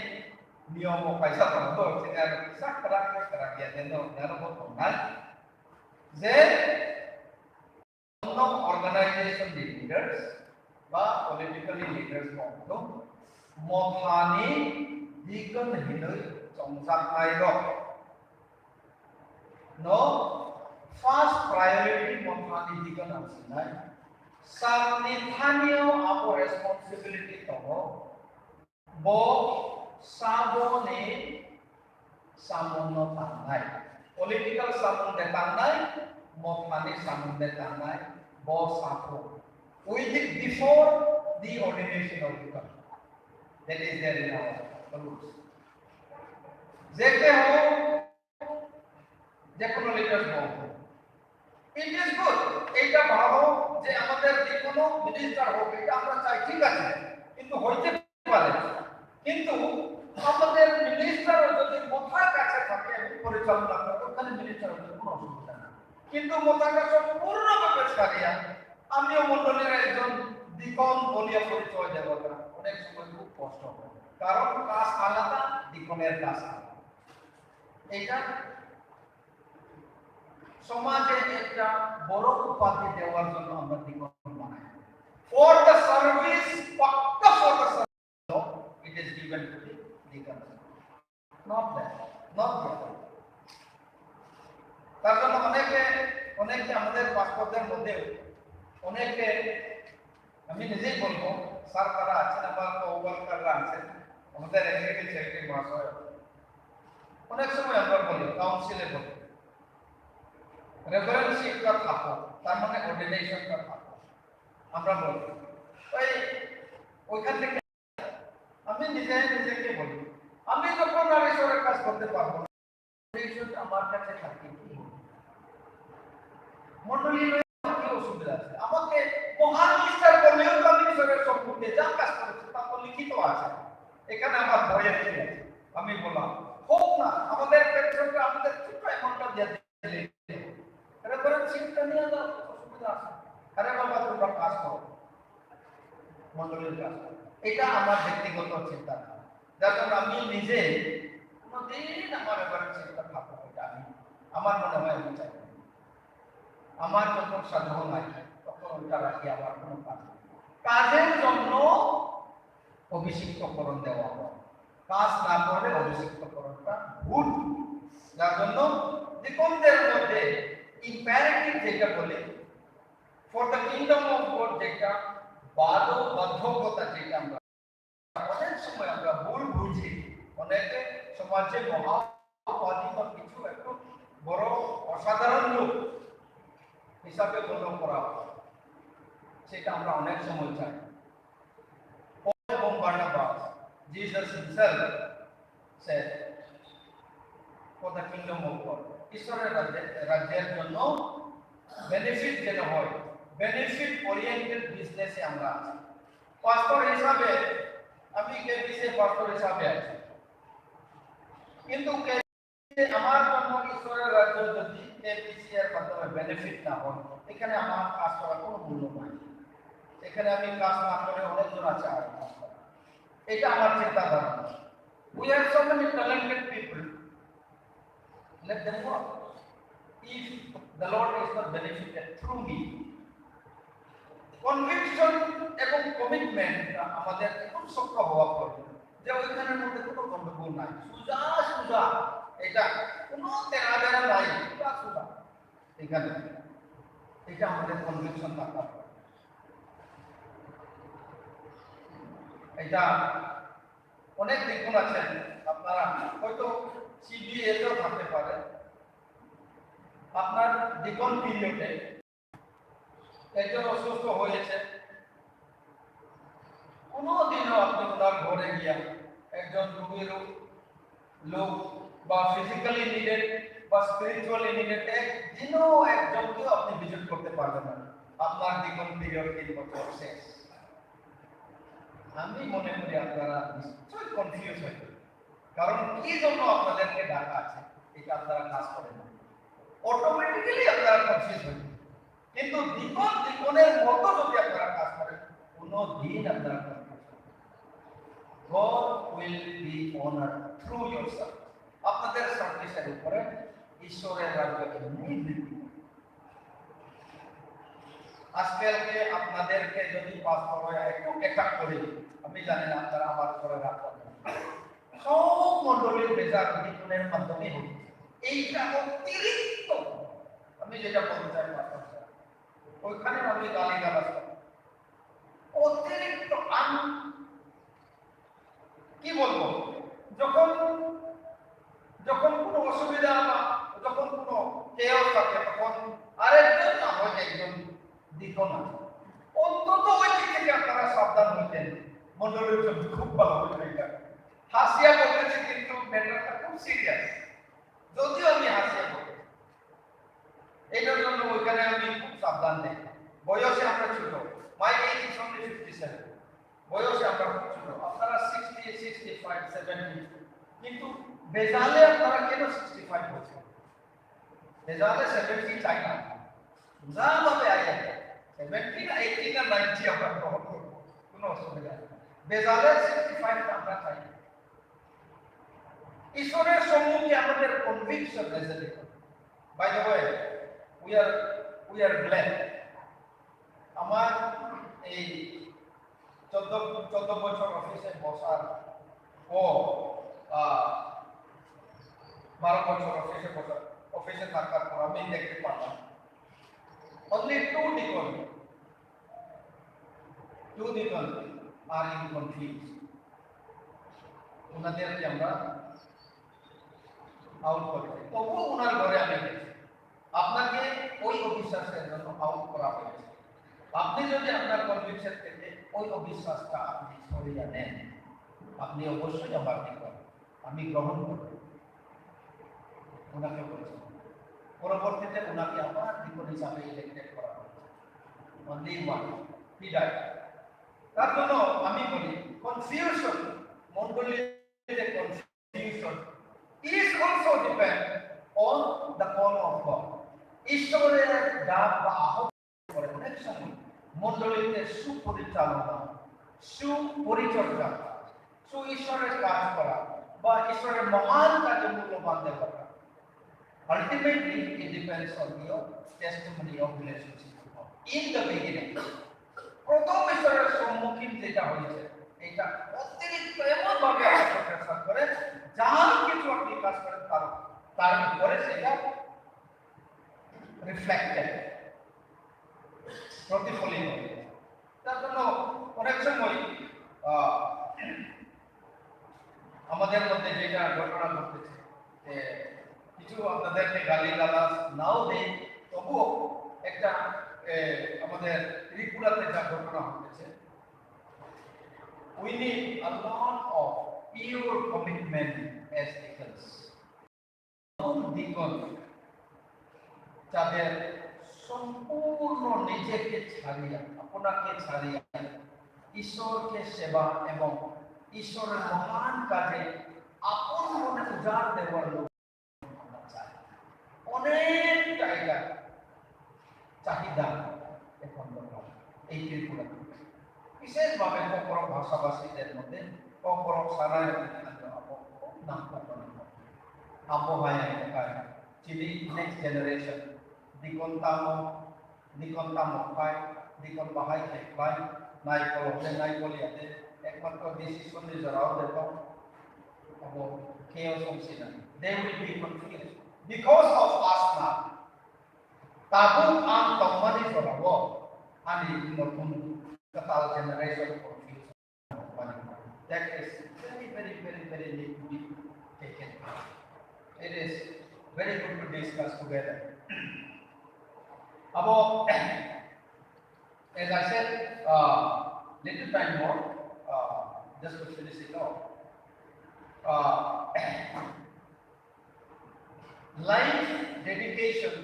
niyomo kaisa terbentuk, sehingga bisa kerak ya neno botongan. Then, untuk organization leaders, political leaders untuk mohani Deacon hinoi songsak nairo. No, first priority mohani Deacon amsinai. Sanithanyo apo responsibility tomo. Bo sabo ni samono tanai. Political samon detanai, mohani samon detanai. Bo sabo. We did before the ordination of Deacon. That is there in our rules. Jekte ho, jekono leaders ho. It is good. Eta bhabo je amader jekono minister ho, eta amra chai thik ache. Kintu hoite pare. Kintu amader minister jodi mothar kache thake porichalona korbe khali minister ho kono osubidha na. Kintu mothar kache purno bhabe chariya amio mondolir ekjon dikon bolia porichoy debo na. অনেক সময় খুব কষ্ট হয় কারণ কাজ আলাদা ডিকনের কাজ আলাদা এটা সমাজে একটা বড় উপাধি দেওয়ার জন্য আমরা দিকন বানাই। For the service, pakka for the service, it is given to the deacon. Not that, not that. তার জন্য অনেকে আমাদের পাসপোর্টের মধ্যে অনেকে, আমি নিজেই বলবো, স্যার তারা আছেন, আমার ওয়ার্কাররা আছেন, আমাদের এক্সিকিউটিভ সেক্রেটারি মহাশয়, অনেক সময় আমরা বলি, কাউন্সিলে বলি, রেফারেন্সশিপটা থাকো, তার মানে অর্ডিনেশনটা থাকো। আমরা বলি ওইখান থেকে আমি নিজেকে বলি, আমি যখন আর ঈশ্বরের কাজ করতে পারবো না, আমার কাছে থাকি মন্ডলী কি অসুবিধা আছে? আমাকে মহান নিষ্ঠার করলেও তো আমি ঈশ্বরের সম্পর্কে যা কাজ করেছি তা তো লিখিত আছে, এখানে আমার ভয়ের কি আছে? আমি বললাম হোক না, আমাদের পেট্রোলটা আমাদের ছোট অ্যামাউন্টটা দিয়ে দিলে রেফারেন্সশিপটা নিয়ে যাও, অসুবিধা আছে? আরে বাবা তোমরা কাজ করো, মন্ডলীর কাজ। এটা আমার ব্যক্তিগত চিন্তা, যার জন্য আমি নিজে কোনোদিন আমার রেফারেন্সশিপটা থাকবো, এটা আমি আমার মনে হয় আমি চাই। আমার যখন সাধ্য নাই তখন ওইটা রাখি, আমার কোনো কাজের জন্য অভিষিক্তকরণ দেওয়া হয়, কাজ না করে অভিষিক্তকরণটা ভুল। যার জন্য দিকনদের মধ্যে ইম্পারেটিভ যেটা বলে, for the kingdom of god, যেটা বাধ্যবাধকতা, যেটা আমরা অনেক সময় আমরা ভুল বুঝি, অনেকে সমাজে মহাপাধি বা কিছু একটু বড় অসাধারণ লোক হিসাবে গণ্য করা হয়, সেটা আমরা অনেক সময় চাই। Paul এবং Barnabas, Jesus himself said, for the kingdom of God, ঈশ্বরের রাজ্যের জন্য বেনিফিট যেন হয়, বেনিফিট ওরিয়েন্টেড বিজনেসে আমরা আছি। পাস্টর হিসাবে আমি কেবিসি পাস্টর হিসাবে আছি, কিন্তু আমার জন্য ঈশ্বরের রাজ্য যদি কেবিসি এর মাধ্যমে বেনিফিট না হয়, এখানে আমার কাজ করার কোনো মূল্য নাই। এখানে আমি কাজ না করে অনেকজন আছে আর কাজ করা, এটা আমার চিন্তাধারা। We have so many talented people. Let them work. If the Lord is not benefited through me, conviction এবং কমিটমেন্ট আমাদের খুব শক্ত হওয়া প্রয়োজন, যে ওইখানের মধ্যে কোনো গন্ডগোল নাই, সুজা এটা কোনো তেরা বেড়া নাই, সুজা এখানে, এটা আমাদের কনভিকশন থাকা। এটা অনেক দিকগুণ আছেন, আপনারা হয়তো সিবিএসও থাকতে পারে, আপনার দিকন পিরিয়ডে একজন অসুস্থ হয়েছে, কোনোদিনও আপনি ওনার ঘরে গিয়া একজন রোগীর লোক বা ফিজিক্যালি নিডেড বা স্পিরিচুয়ালি নিডেড একদিনও একজনকেও আপনি ভিজিট করতে পারবেন না, আপনার দিকন পিরিয়ড 3 বছর শেষ। আমি মনে করি আপনারা নিশ্চয়ই কনফিউজ হয়েছে, কারণ কি জন্য আপনাদেরকে ডাকা আছে এটা আপনারা কাজ করেন না, অটোমেটিক্যালি আপনারা কনফিউজ হয়েছে। কিন্তু দিকনের মতো যদি আপনারা কাজ করেন, কোনো দিন আপনারা কনফিউজ হবেন। God will be honored through your service. আপনাদের সার্ভিসের উপরে ঈশ্বরের রাজ্যকে নির্মিত। আজকালকে আপনাদেরকে যদি পাস করে একটু একটা করে, আমি জানি না আপনারা আমার করে রাখবেন, সব মন্ডলীর বেজার দিকনের মাধ্যমে হচ্ছে। এইটা অতিরিক্ত, আমি যেটা বলতে চাই ওইখানে আমি গালিগালাজ অতিরিক্ত কি বলবো, যখন কোনো অসুবিধা বা যখন কোনো কেয়াস থাকে, তখন আরেকজন না হয় একজন দিকন আছে, অন্তত ওই দিক থেকে আপনারা সাবধান হইতেন। মন্ডলীর জন্য খুব ভালো হইতে, হাসিয়া বলতেছি কিন্তু ম্যাটারটা খুব সিরিয়াস, যদিও আমি হাসিয়া বলতেছি, এটার জন্য ওইখানে আমি খুব সাবধান নেই। বয়সে আমরা ছোট, মাই এজ ইজ অনলি 57, বয়সে আমরা খুব ছোট, আপনারা 60, 65, 70, কিন্তু বেজালে আপনারা কেন 65 বলছেন? বেজালে 70 চাই না, যা ভাবে আইয়া 70 না 80 না 90 আমরা গ্রহণ করবো, কোনো অসুবিধা নেই। বেজালে 65 আমরা চাই। ঈশ্বরের সম্মুখে আমাদের কনভিকশন এসে দেখো। By the way, we are glad. আমার এই 14 বছর অফিসে বসার পর 12 বছর অফিসে থাকার পর আমি দেখতে পারলাম only two deacon are in conflict. ওনাদেরকে আমরা আউট করে দিই, তবুও ওনার ঘরে আমি গেছি। আপনাকে ওই অবিশ্বাসের জন্য আউট করা হয়েছে। আপনি যদি আপনার কনভিকশন থেকে ওই অবিশ্বাসটা আপনি সরিয়ে নেন, আপনি অবশ্যই আমার কি করেন, আমি গ্রহণ করব। ওনাকে বলেছেন, পরবর্তীতে ওনাকে আবার ডিকন হিসাবে ইলেক্টেড করা হয়েছে। Only one he died. তার জন্য আমি বলি কনফিউশন, মণ্ডলীতে confusion is also depend on the call of God. ঈশ্বরের ডাক বা আহ্বান করে অনেক সময় মণ্ডলীতে সুপরিচালনা, সুপরিচর্যা, ঈশ্বরের কাজ করা বা ঈশ্বরের মহান কাজে মূল্যবান দেওয়া। Ultimately, it depends on your testimony of relationship. In the beginning, প্রথম ঈশ্বরের সম্মুখীন যেটা হয়েছে, এটা অতিরিক্ত এমন ভাবে আপনাকে সাথ করে যা কিছু আপনি কাজ করেন তার উপরে সেটা রিফ্লেক্টেড, প্রতিফলিত। তার জন্য অনেক সময় আমাদের মধ্যে যেটা ঘটনা ঘটেছে, যে কিছু আপনাদেরকে গালিগালাজ নাও দেয়, তবুও একটা আমাদের ত্রিপুরাতে যা ঘটনা ঘটেছে, we need a lot of pure commitment as deacons. deacon যাদের সম্পূর্ণ নিজেকে ছাড়িয়ে, আপনাকে ছাড়িয়ে ঈশ্বরকে সেবা এবং ঈশ্বরের মহান কাজে আপন মনে উজাড় দেওয়ার লোক চাই। অনেক জায়গা চাহিদা এখন এই ত্রিপুরা, বিশেষভাবে ককরক ভাষাভাষীদের মধ্যে ককরক সারায় নাম আবহাওয়া এলাকায় Chile next generation Deacon Tamo Kai, Deacon Bahai Kai, Naikoli ate, ekmatro decision is around the top about chaos of sin. They will be confused because of us now. Tabung ang tomani for a war, and in the katal generation confused. That is very need to be taken. It is very good to discuss together. About, as I said, little time more, just to finish it off. Life dedication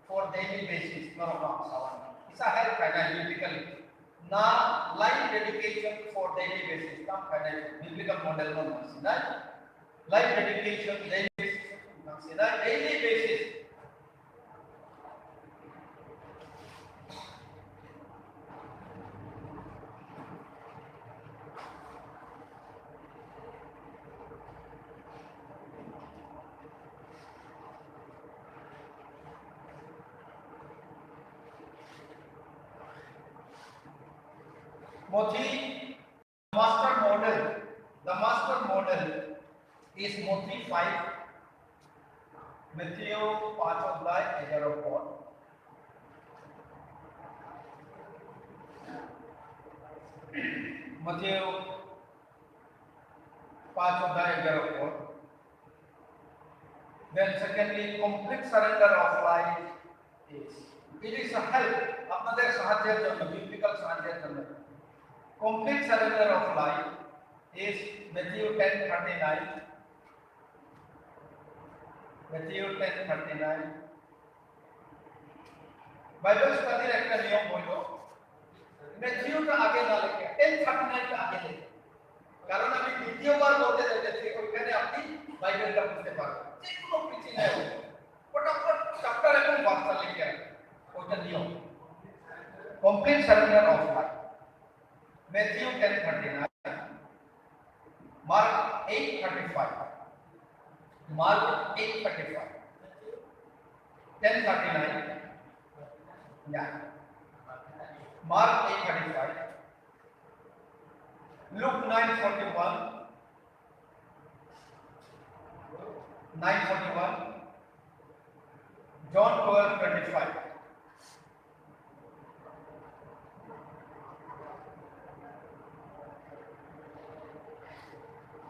for daily basis, no, it's a help biblically. Now, life dedication for daily basis, not biblical model, no, life dedication daily basis, daily basis. Mothi, the master model is Mothi 5, Matthew 5:11-4. Matthew 5:11-4. Then secondly, complete surrender of life is. It is a help. আপনাদের সাহায্যের জন্য, biblical সাহায্যের জন্য। Complete surrender of life is Matthew 10:39. Matthew 10:39. Bible study একটা নিয়ম হলো ম্যাথিউটা আগে না লিখে 10:39 টা আগে লিখে, কারণ আমি দ্বিতীয়বার বলতে যাচ্ছি ওইখানে আপনি বাইবেলটা বুঝতে পারবেন। যে কোনো প্রিচিং এ ফটাফট চ্যাপ্টার এবং ভার্সটা লিখে ওইটা নিয়ম। Complete surrender of life, Matthew 10:39, Mark 8:35, Mark 8:35. 10:39. Yeah. Mark 8:35. Luke 9:41. 9:41. John 12:25.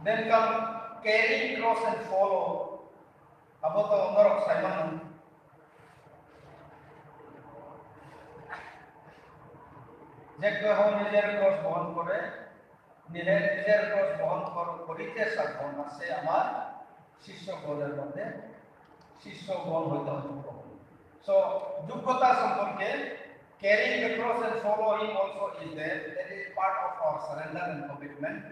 Then come carry cross and follow. About the owner of Simon. যে কেহ নিজের ক্রস বহন করে নিজের ক্রস বহন করিতে সাধন আছে আমার শিষ্যগণের মধ্যে শিষ্যগণ হইতে হবে। So যোগ্যতা সম্পর্কে carrying the cross and follow him also is there. That is part of our surrender and commitment.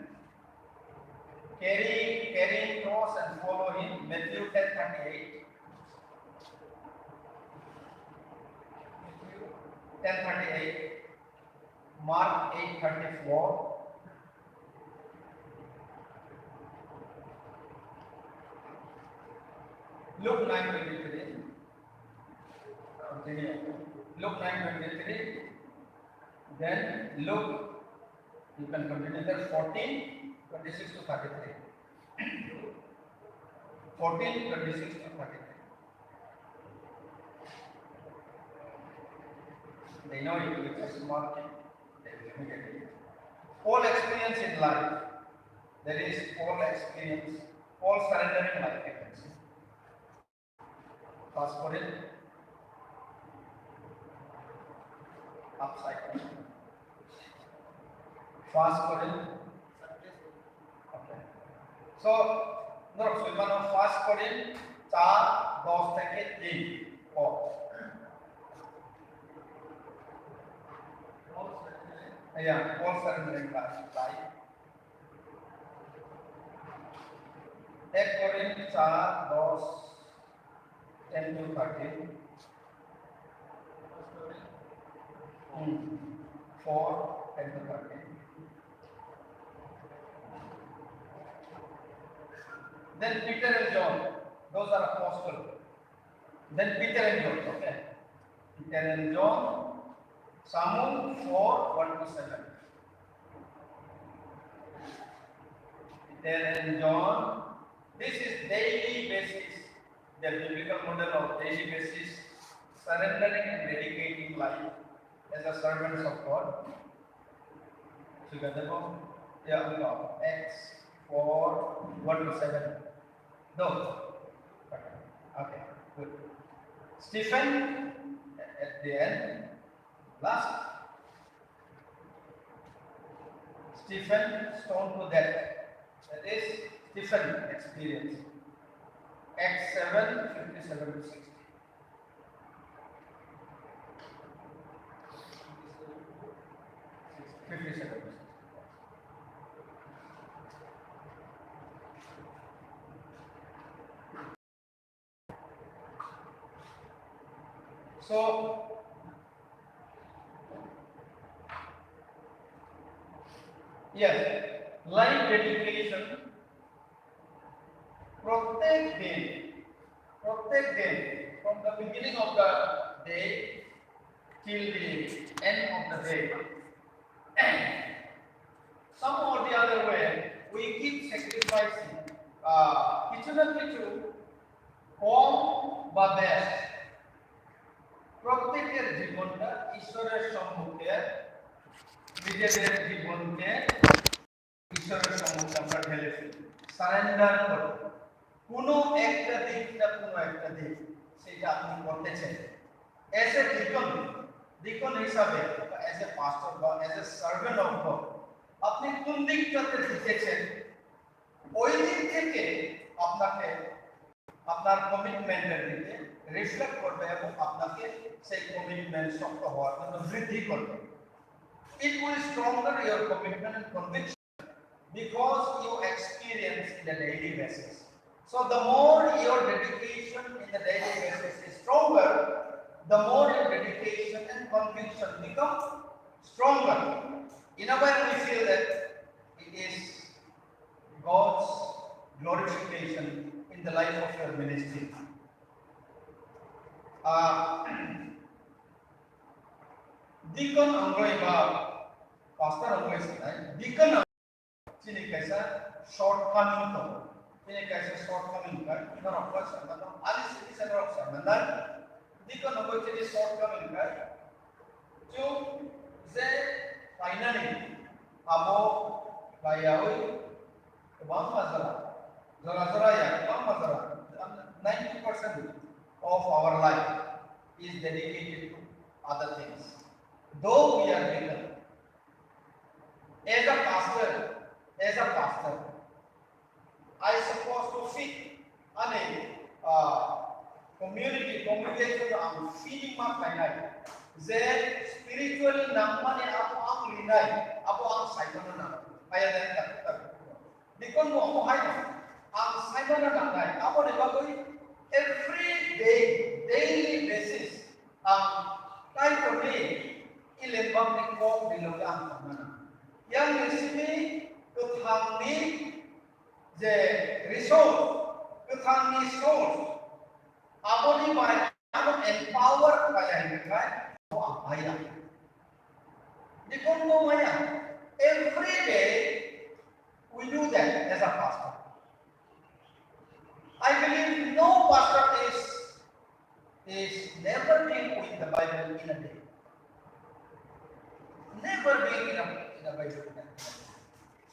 Carrying cross and follow him. Matthew 10:38. 10:38. Mark 8:34. Luke 9:23. Luke 9:23. Then Luke, you can continue there, 14:26 to 33. 14:26 to 33. They know it, which is marking. They will immediately. All experience in life. There is all experience, all surrendering life. You can see. Fast forward. Upside down. Fast forward. Okay. So, look, so we want fast forward. 4, 10 থেকে 3, 4. Yeah, all surrendering life. 1 Korinth 4, 10 to 13. 4, 10 to 13. Then Peter and John, those are apostles. Then Peter and John, okay. Peter and John, Psalm 4, 1 to 7. Peter and John, this is daily basis, the biblical model of daily basis, surrendering and dedicating life as a servants of God. Together, yeah, we got Acts 4, 1 to 7. Those. Okay, good. Stephen at the end, last. Stephen stoned to death. That is Stephen experience. Acts 7, 57 to 60. So, yes, life dedication, protect them, from the beginning of the day till the end of the day. Some or the other way, we keep sacrificing. কিছু না কিছু কম বা বেশ প্রত্যেকের জীবনটা ঈশ্বরের সম্মুখে নিজেদের জীবনকে ঈশ্বরের সম্মুখে আমরা ঢেলে ফেলি, সারেন্ডার করি। কোনো একটা দিক সেটা আপনি করতেছেন এজ এ ডিকন হিসাবে, এজ এ পাস্টর বা as a servant of god, আপনি কোন দিকটাতে দিতেছেন ওই দিক থেকে আপনাকে আপনার কমিটমেন্টের দিকে রিফ্লেক্ট করবে এবং আপনাকে সেই কমিটমেন্ট শক্ত হওয়ার জন্য বৃদ্ধি করবে। It will stronger your commitment and conviction because you experience in the daily basis. So the more your dedication in the daily basis is stronger, the more your dedication and conviction become stronger. In a way, we feel that it is God's glorification in the life of your ministry. Deacon Angloi ba pastor Angloi sanai Deacon chini kaisa shortcoming to chini kaisa shortcoming ka ina rokwa sanna ali city center of sanna Deacon Angloi chini shortcoming ka jo je finally abo bayawai kebang mazara zara ya kebang mazara 90% of our life is dedicated to other things. Though we are deacon, as a pastor, I supposed to fit on a congregation ang feeding ma kainai. Ze spiritually namane apo ang linay, apo ang saimon na. Kaya din tak. Dikon mo ako hay ang saimon na nanay, apo ni bagoy every day, daily basis, tayo ko ni ilembang ni ko bilang ang pamana. Yang resimi kethang ni je resource, kethang ni source. Apo ni bay, apo empower kaya ini kan, apo ang bayar. Di kon mo maya, every day we do that as a pastor. I believe no pastor is never deal with the Bible in a day. Never deal in a Bible in a day.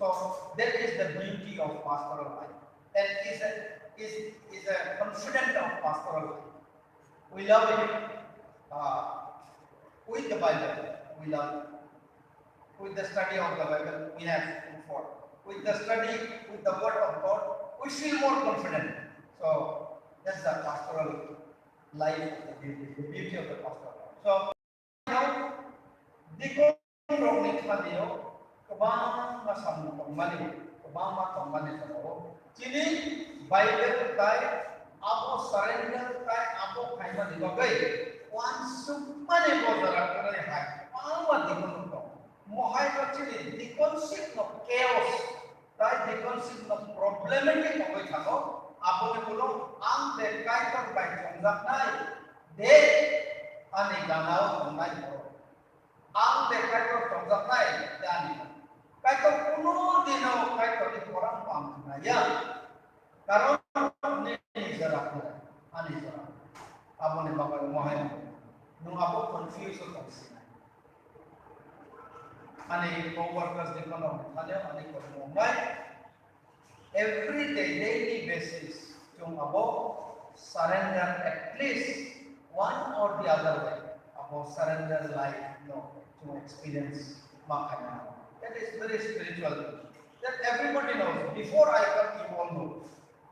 So that is the beauty of pastoral life, and is a confidence of pastoral life. We love it with the Bible. We love it. With the study of the Bible, we have comfort. With the study, with the Word of God, we feel more confident. So that's the pastoral life, the beauty of the pastoral life. So now, Deacon Romney Tadio, Kabang Masam Mani, Kabama Mani Sabo, Chini, Bible Kai, Apo surrender Kai, Apo Kaima Dibagai, one Sumane Bozara High, Pama Deacon Mohai Chini, the concept of chaos, that the concept of problematic of it. Apo ni pulo ang dekai ko by conduct nai de ani ganao nai ko ang dekai ko conduct nai dani kai ko puno dino kai ko di orang pam na ya karon ni jarak ani jarak apo ni bakal mohai nung apo confuse ko sina ani co-workers di kono ani ko mohai every day, daily basis, yung abo surrender at least one or the other way. Abo surrender life, to experience makanya. That is very spiritual. That everybody knows. Before I come, you all know.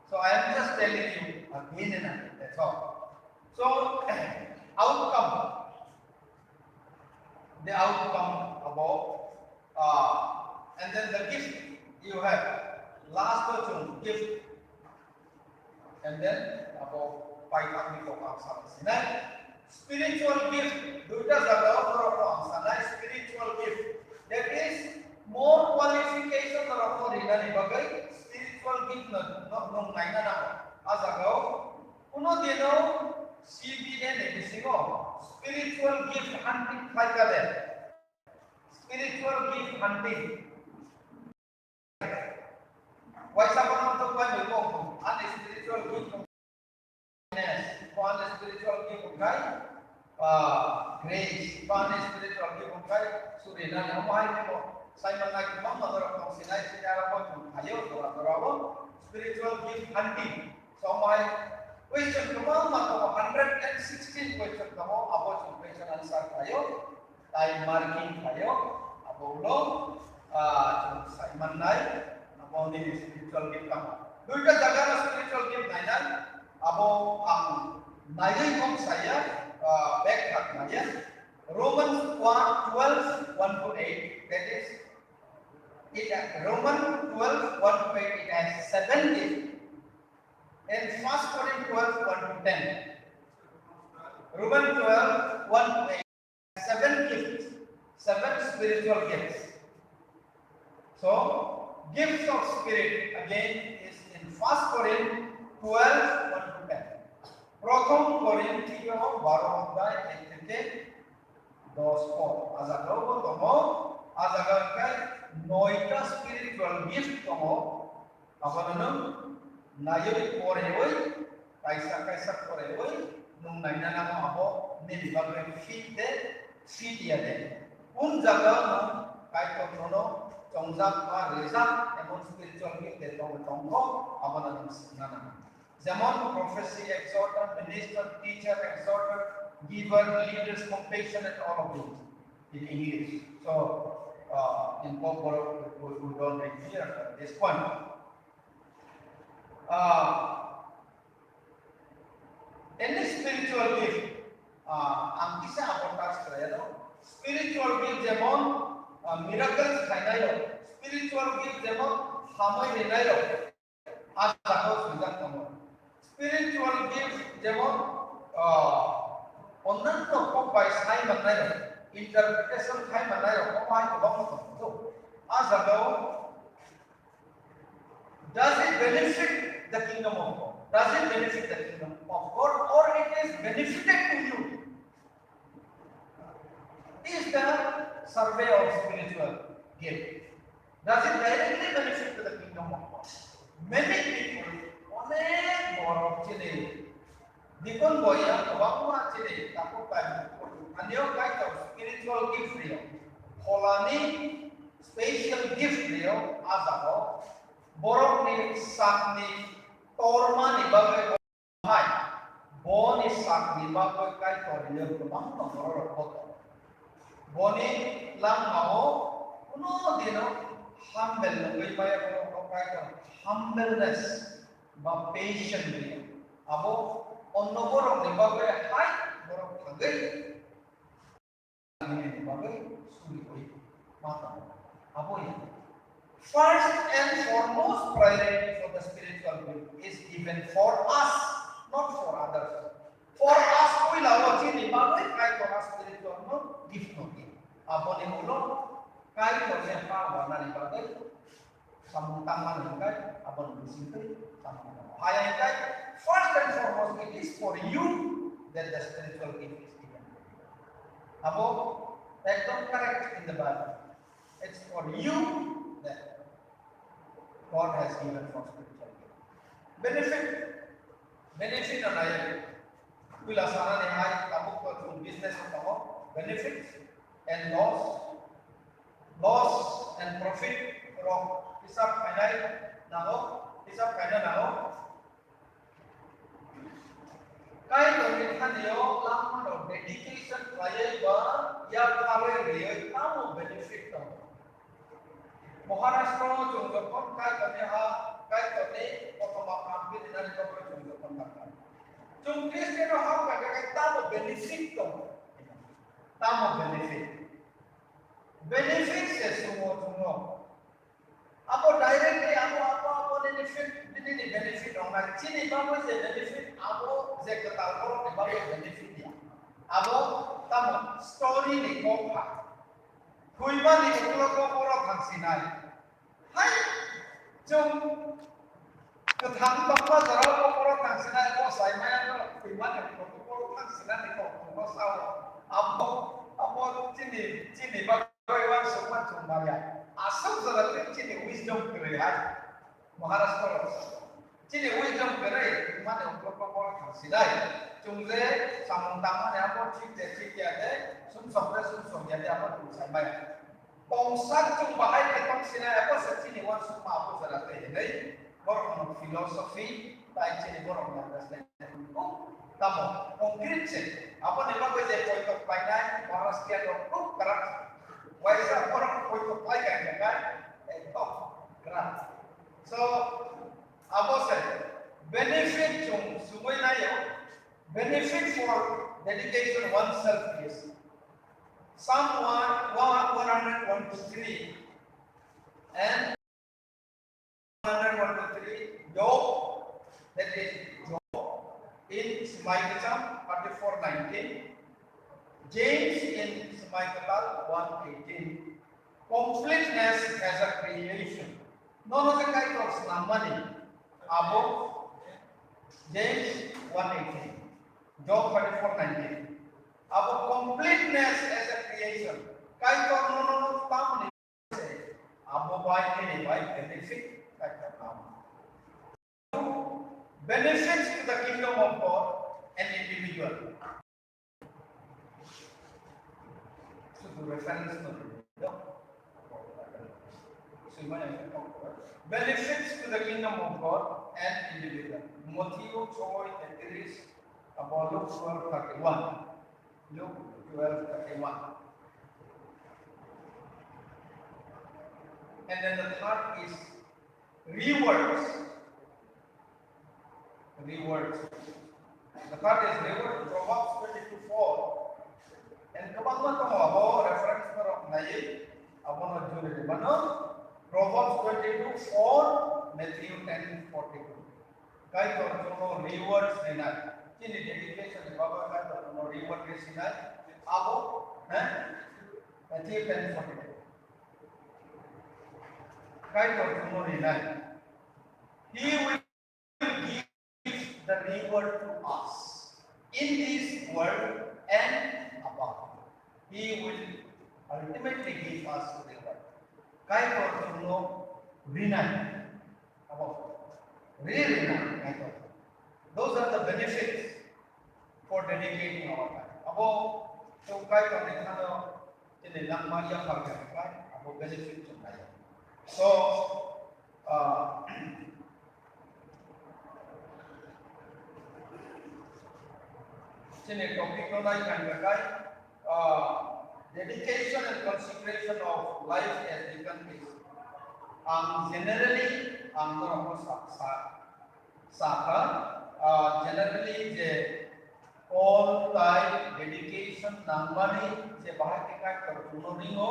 So I am just telling you again and again. That's all. So outcome. The outcome about and then the gift you have. Last question, gift, and then about paitang ko ang sana. Spiritual gift, duda sa ko ang sana spiritual gift. That is more qualification na ko rin na ibagay spiritual gift na nung naina na asagaw. Uno dino CBN bisingo spiritual gift hunting kaya spiritual gift hunting. Why someone to find you go? And spiritual gift of kindness, one spiritual gift of grace, one spiritual gift of surina. Yung mahal mo, sa mga nagmang madarap ng sinay, sinarap mo, ayaw, turap-turap spiritual gift hunting. So mahal, question ko mo, 116 question ko mo, about yung question answer tayo, time marking tayo, about long, sa imanay, about the spiritual gift kamo. Duita jaga na spiritual gift na yan, abo ang nayoy kong saya, backtrack na yan. Romans 12:1-8, that is, Romans 12:1-8, it has 7 gifts. And 1 Corinthians 12:1-10. Romans 12:1-8, 7 gifts, 7 spiritual gifts. So, gifts of spirit again is in 1 Corinthians 12, 1 to 10. প্রথম করিন্থীয় 12 অধ্যায় 1 থেকে 10 পদ আজাগাও তম আজাগাকায় 9টা spiritual gift তম আপনানো নায়ই পরে ওই কাইসা কাইসা পরে ওই নুং নাইনা নাম আবো নিবিবাগে ফিটিয়া দে কোন জায়গা নুং কাইতো ননো চংজাক বা রেজাক এমন স্পিরিচুয়াল গিফট দে তম তঙ্গ আপনানো নানা যেমন prophecy, exhorter, minister, teacher, exhorter, giver, leaders, compassionate, all of these in English. So, in Kokoro, we don't read here at this point. Any spiritual gift, ang isa aportas kaya spiritual gift যেমন miracles খাইনাইলো, spiritual gift যেমন হাময় দিনাইলো, আজ তাকো সুবিধা কমো। Spiritual gift যেমন অন্যান্য কোপাই সাই মানায় interpretation খাই মানায় কোপাই কম তো আজাগাও does it benefit the kingdom of God? Does it benefit the kingdom of God or it is benefited to you? Is the survey of spiritual gift? Does it directly benefit to the kingdom of God? Many people অনেক বড় চিনে Deacon boya wakwa chile tapo kai anyo kai to spiritual gift rio holani special gift rio azabo borok ni sakni torma ni bagai hai boni sakni bagai kai to rio bang no borok koto boni lang mao uno dino humble no kai maya ko kai to humbleness বা patient rio abo অন্য বড় নিবাবে high বড় থাকে আমি নিবাবে শুরু করি মাতা আপনি first and foremost priority for the spiritual gift is given for us not for others for us কই লাও আছে নিবাবে কাই করা spiritual no gift নকি আপনি হলো কাই করে পাওয়া না নিবাবে samutang kai আপনি বুঝিতে samutang hayai kai first and foremost it is for you that the spiritual gift is given abo ekdom correct in the Bible it's for you that God has given for spiritual gift benefit anaya bila sana ni hai tabuk ko business ko benefits and loss and profit from hisab kainai naho kai dong thanyo lamma no dedication kaya ba ya kare riyo tamo benefit to Maharashtra jongjokon kai kane ha kai kane otoma kambi dinari ko jongjokon ka jong Christian ha kai tamo benefit to tamo benefit se sumo apo directly apo benefit ini benefit orang sini bawa se benefit apo je ketal ko bawa benefit dia apo tamo story ni ko pa kuiba ni ko poro thangsinai hai jong kethang bakwa jara ko poro thangsinai ko sai mai ko kuiba ni ko poro thangsinai ko sao apo sini bawa semua cuma ya asal zara sini wisdom kere Maharashtra sini wisdom kere mana untuk pokok sidai jumle samantama ne apo ठीक ya de sum ya de apo sai bai bangsa jung bahai ke tong sini apo sini wan sum apo zara te dei borong philosophy tai sini borong understanding tamo konkret se apa ne bago je point of finance Maharashtra ko karak waisa borong point of finance kan keras so apa say benefit chung sumoi na yo benefit for dedication oneself is Psalm 101 to 3 and 101 to 3 Job that is Job in Kamichang 44:19 James in Sangebela 1:18 completeness as a creation none of the kind of money abo James 1:18. Job 34:19. About completeness as a creation. Kai no tam ni se. Abo by ni by benefit kai tam. Benefits to the kingdom of God and individual. So the reference to benefits to the kingdom of God and individual. Matthew 12:33 about Luke 12:31. Luke 12:31. And then the third is rewards. Rewards. The third is reward. Proverbs 22:4. And kapag man tamo abo reference pero nayi abo na jure mano Proverbs 22:4, Matthew 10:42. Kai to rewards dina. Kini dedication ni baba ka to reward dina. Abo, Matthew 10:42. Kai to dina. He will give the reward to us in this world and above. He will ultimately give us the reward. Kai ko rina above. Really rina kai ko. Those are the benefits for dedicating our time. Above so kai ko ni thano ini lang maria farga kai above benefit chunai. So sini topic no nai kan kai dedication and consecration of life as Deacon is generally generally je all time dedication nangmani je bahai ke kai kar tuno ringo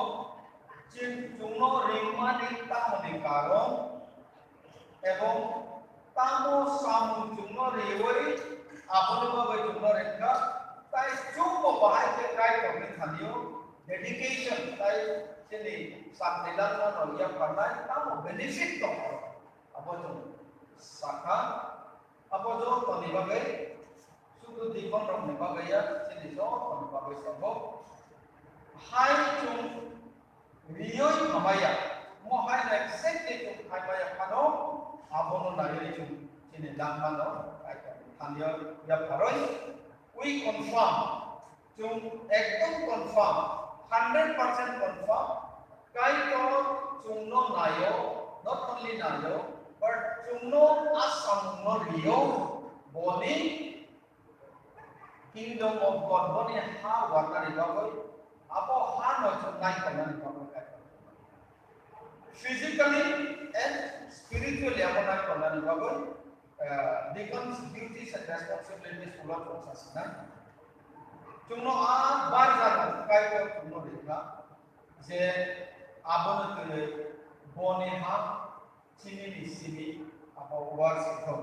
chin tuno ringmani tamani karon ebong tamo samu tuno rewai apno ba tuno rengka tai chumo bahai ke kai kar ni thaniyo dedication tai sini Sangbela no ya panai tamo benefit to abo jo saka abo jo to ni bagai sudu Deacon rom ni bagai ya sini jo to ni bagai sabo hai chung riyoi mamaya mo hai na exactly chung hai maya pano abo no nari chung sini dangman no kai thaniyo ya paroi we confirm chung ekdom confirm 100% confirm kai to chungno nayo not only nayo but chungno asam no rio boni kingdom of God boni ha wata ri baboy apo ha no chungai kana ri baboy physically and spiritually apo na kana ri baboy Deacon's duties and responsibilities full of sasana chungno a bar jano kai ko chungno rekha je abon tule bone ha chini ni sini aba war sikho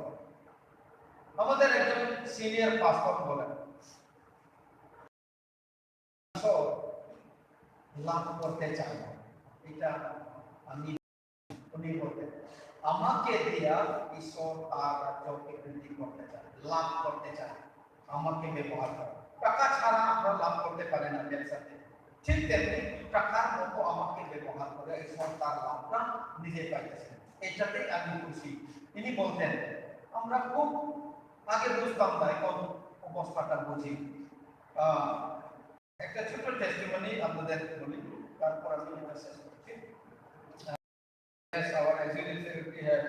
আমাদের একজন senior পাস্টর বলেন so লাভ করতে চাই এটা আমি উনি বলতেন আমাকে দিয়া ঈশ্বর তার রাজ্যকে বৃদ্ধি করতে চায় লাভ করতে চায় আমাকে ব্যবহার করে টাকা ছাড়া আমরা লাভ করতে পারি না ব্যবসাতে ঠিক তেমনি টাকার মতো আমাকে ব্যবহার করে ঈশ্বর তার লাভটা নিজে পাইতেছেন এটাতে আমি খুশি তিনি বলতেন আমরা খুব আগে বুঝতাম না এখন অবস্থাটা বুঝি একটা ছোট টেস্টিমনি আপনাদের বলি তারপর আমি এটা শেষ করছি our executive have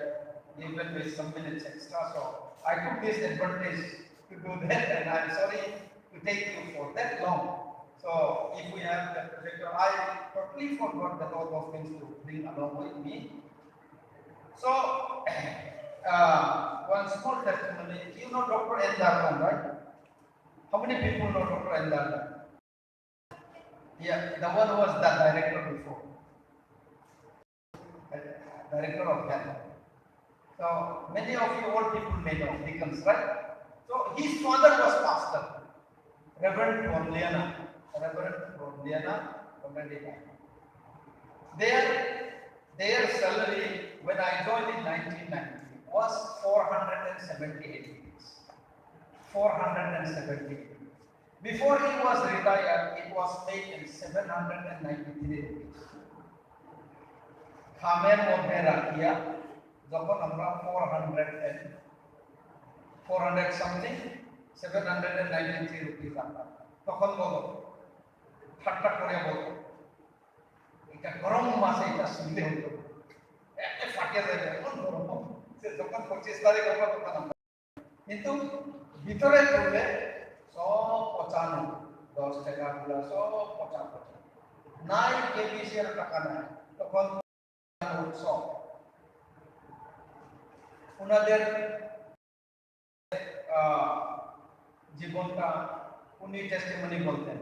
given me some minutes extra so I took this advantage to do that and I'm sorry to take you for that long. So if we have the projector, I totally forgot that all those things to bring along with me. So one small testimony. You know Dr. Endarman, right? How many people know Dr. Endarman? Yeah, the one who was the director before. Director of health. So many of you old people may know Deacons, right? So his father was pastor, Reverend Ronliana. Their salary when I joined in 1990 was 478 rupees. 470. Before he was retired, it was paid in 793 rupees. খামের মধ্যে রাখিয়া যখন আমরা 400 something 793 rupees রাখলাম, তখন বলো, ঠাট্টা করে বলো, এটা গরম মাসে এটা শুনতে হতো, এত ফাটে যাবে, এখন গরম সে যখন 25 তারিখ হবে তখন আমরা, কিন্তু ভিতরে করলে সব 95, 10 টাকা গুলা সব 55 নাই, কেবিসির টাকা নাই, তখন উৎসব ওনাদের জীবনটা উনি টেস্টিমনি বলতেন।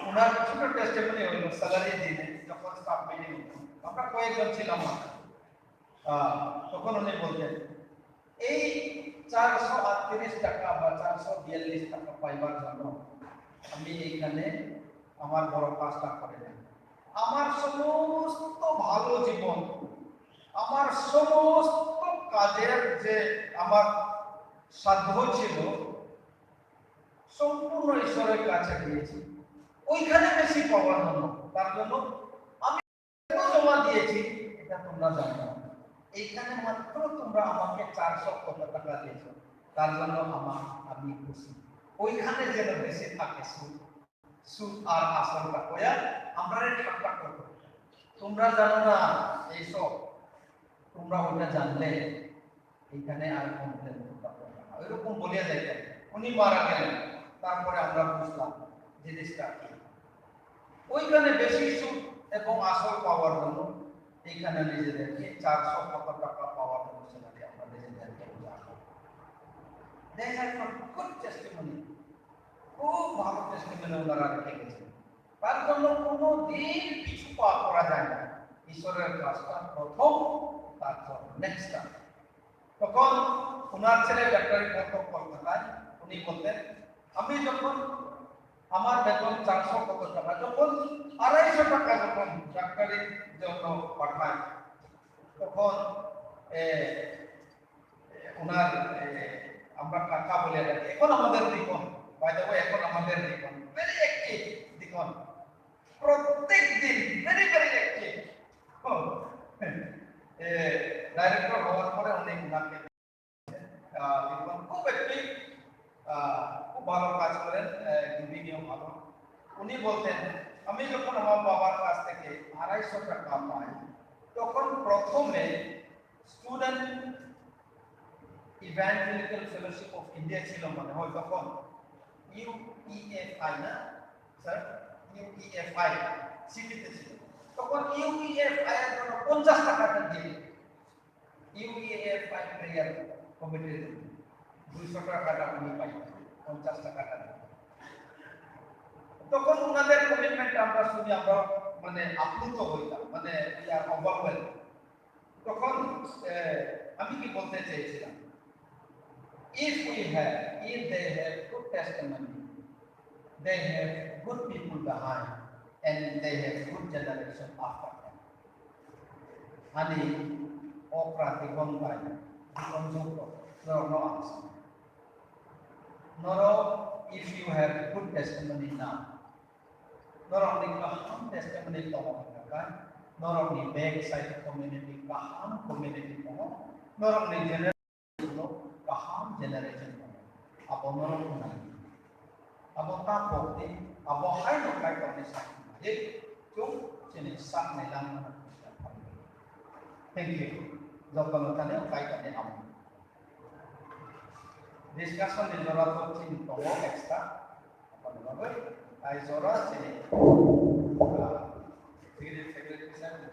ওনার ছোট টেস্টিমনি হইল স্যালারি দিনে যখন স্টাফ মিটিং আমরা কয়েকজন ছিলাম, তখন উনি বলতেন এই 438 টাকা বা 442 টাকা পাইবার জন্য আমি এইখানে আমার বড় কাজটা করে নেই। আমার সমস্ত ভালো জীবন, আমার সমস্ত কাজের যে আমার সাধ্য ছিল সম্পূর্ণ ঈশ্বরের কাছে দিয়েছি, ওইখানে বেশি পাওয়ার জন্য, তার জন্য আমি জমা দিয়েছি এটা তোমরা জানো। এইখানে মাত্র তোমরা আমাকে 400 কত টাকা দিয়েছো, তার জন্য আমি খুশি। ওইখানে যেন বেশি থাকে সুদ আর আসলটা কয়া আমরা ঠাট্টা করবো, তোমরা জানো না এইসব, তোমরা ওইটা জানলে এইখানে আর কমপ্লেন করতে পারবে না, ওইরকম বলিয়া যাইতেন। উনি মারা গেলেন, তারপরে আমরা বুঝলাম জিনিসটা কি। ওইখানে বেশি সুদ এবং আসল পাওয়ার জন্য এইখানে নিজেদেরকে 400 কত টাকা পাওয়ার জন্য সেখানে আমরা নিজেদেরকে বুঝাবো। They have a good testimony, খুব ভালো টেস্টিমনি ওনারা রেখে গেছেন, তার জন্য কোনো দিন পিছু পা করা যায় না। ঈশ্বরের কাজটা প্রথম, তারপর নেক্সটটা। তখন ওনার ছেলে ডাক্তারি পড়তো কলকাতায়, উনি বলতেন আমি যখন আমার বেতন 400 কত টাকা, যখন 250 টাকা যখন ডাক্তারির জন্য পাঠায়, তখন ওনার আমরা কাকা বলে রাখি, এখন আমাদের Deacon, বাই দ্য ওয়ে এখন আমাদের Deacon ভেরি অ্যাক্টিভ, Deacon প্রত্যেক দিন ভেরি ভেরি অ্যাক্টিভ। ডাইরেক্টর হওয়ার পরে উনি ওনাকে Deacon খুব অ্যাক্টিভ, খুব ভালো কাজ করেন, গিভিংও ভালো। উনি বলতেন আমি যখন আমার বাবার কাছ থেকে 250 টাকা পাই, তখন প্রথমে student evangelical fellowship of India ছিল মনে হয়, তখন ইউইএফআই না স্যার, ইউইএফআই সিটিতে ছিল, তখন ইউইএফআই এর জন্য 50 টাকা দিয়ে ইউইএফআই প্রেয়ার কমিটির 200 টাকাটা উনি পাই, 50 টাকাটা। তখন ওনাদের কমিটমেন্ট আমরা শুনি, আমরা মানে আপ্লুত হইতাম, মানে ওভারওয়েলড। তখন আমি কি বলতে চেয়েছিলাম, if they have good testimony, they have good people behind, and they have good generation after them. Ani oprati bongai dikonjungko no answer. Noro if you have good testimony now, noro ni kaham testimony tomo kan, noro ni backside community kaham community tomo, noro ni generation no kaham generation tomo. Apo noro kunai, apo tapo ni, apo hai no kai tomo sak ni, chung sini sak nilang na. Thank you. Jokal tane kai tane am. Discussion di zora to chin tomo extra. Apa nama? Ai zora sini. Secretary saya ni.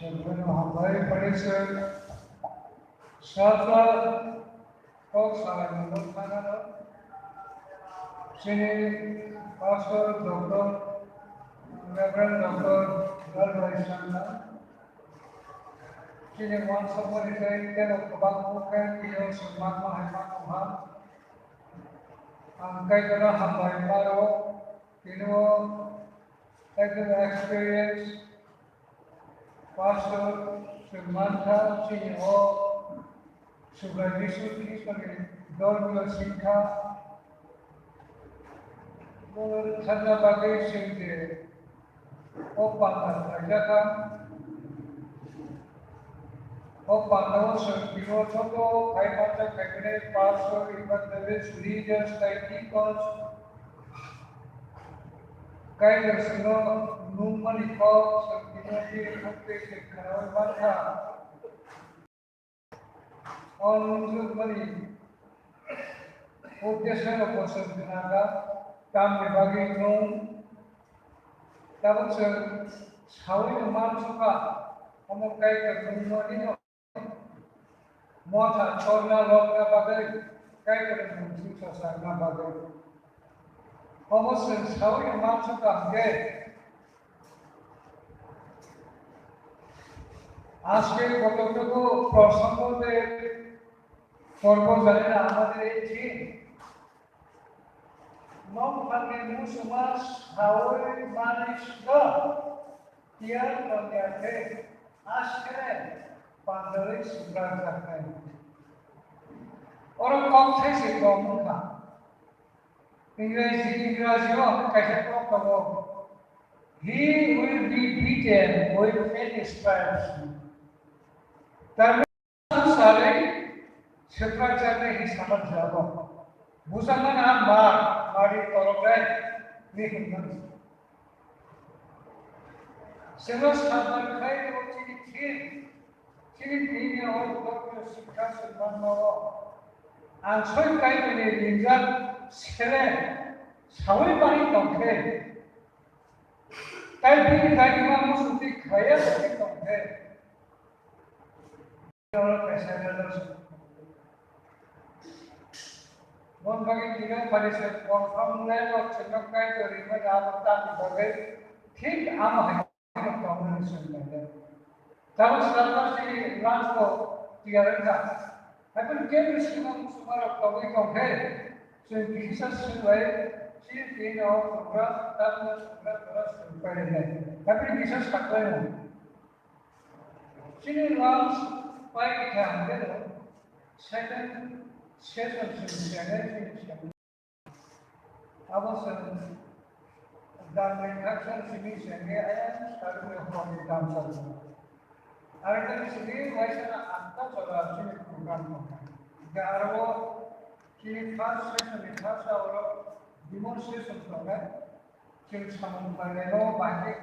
Bueno, hamaरे बड़े से साथ talks are in the Canada. Sini Pastor Dr. Reverend Dr. Dalvaisana. Sini once upon a time, kaya kabang bukan iyo sumama haiman umam. ang kailangan hambay maro, kinuha, kailangan experience, pastor, sumanta, sinyo, sugadisyo, kismagi, dormio singka, sana bagay singde, o panatagyakan, o panaw sa pinototo, kay mata cabinet, pastor, evangelist, leaders, kay deacons, kay sino numan ikaw sa pinoti sa karawang mata. All untuk mari, udah saya bosan tenaga, kami bagi nung, dapat sawi mal suka, kamu kaya kerumah ini, mau tak corna lokna bagai, kaya kerumah susah sana bagai, kamu sawi mal suka, ke, আজকে কতটুকু প্রসঙ্গতে করব জানি না আমাদের এই দিন নমভাগে মুসুমাস হাওই মানিস তিয়ার কন্যাতে আজকে পাঁচরে সুগ্রাম রাখেন ওরা কম থাইছে কম না ইংরাজিও কাছে কম পাবো he will be beaten with any stripes. सारे क्षेत्राचार्य ही समझ जाओ मुसलमान आप मारी तौर नहीं समझ सामान खाए वो चीनी नहीं और लोग शिक्षा सम्मान मारो आंसर कई मैंने लिंजर सेरे सावरी पानी तंखे कई भी कई मां मुसुती खाया सके तंखे और पैसा डॉलर वन बगे किलो परिसे कन्फर्म नहीं और चुनाव का जो रिमोट आवता बगे ठीक आम है कॉम्बिनेशन में तब सरकार से लॉन्च को किया रहेगा अपन के स्कीम सुमार कवई को है सो विशेष है चीज दिन और प्रोग्राम तब प्रोग्राम पड़ेगा अपन विशेष करते हैं चीनी लॉन्च पाई क्या है सेकंड सेशन से अब सर दान में एक्शन सिमी संगे आया स्टार्ट में होने काम चल रहा है अगर सिमी वैसे ना अंतर चला सिमी प्रोग्राम में ग्यारह की फर्स्ट सेशन में था और डिमोन्स्ट्रेशन होगा कि सामान बने लो बाकी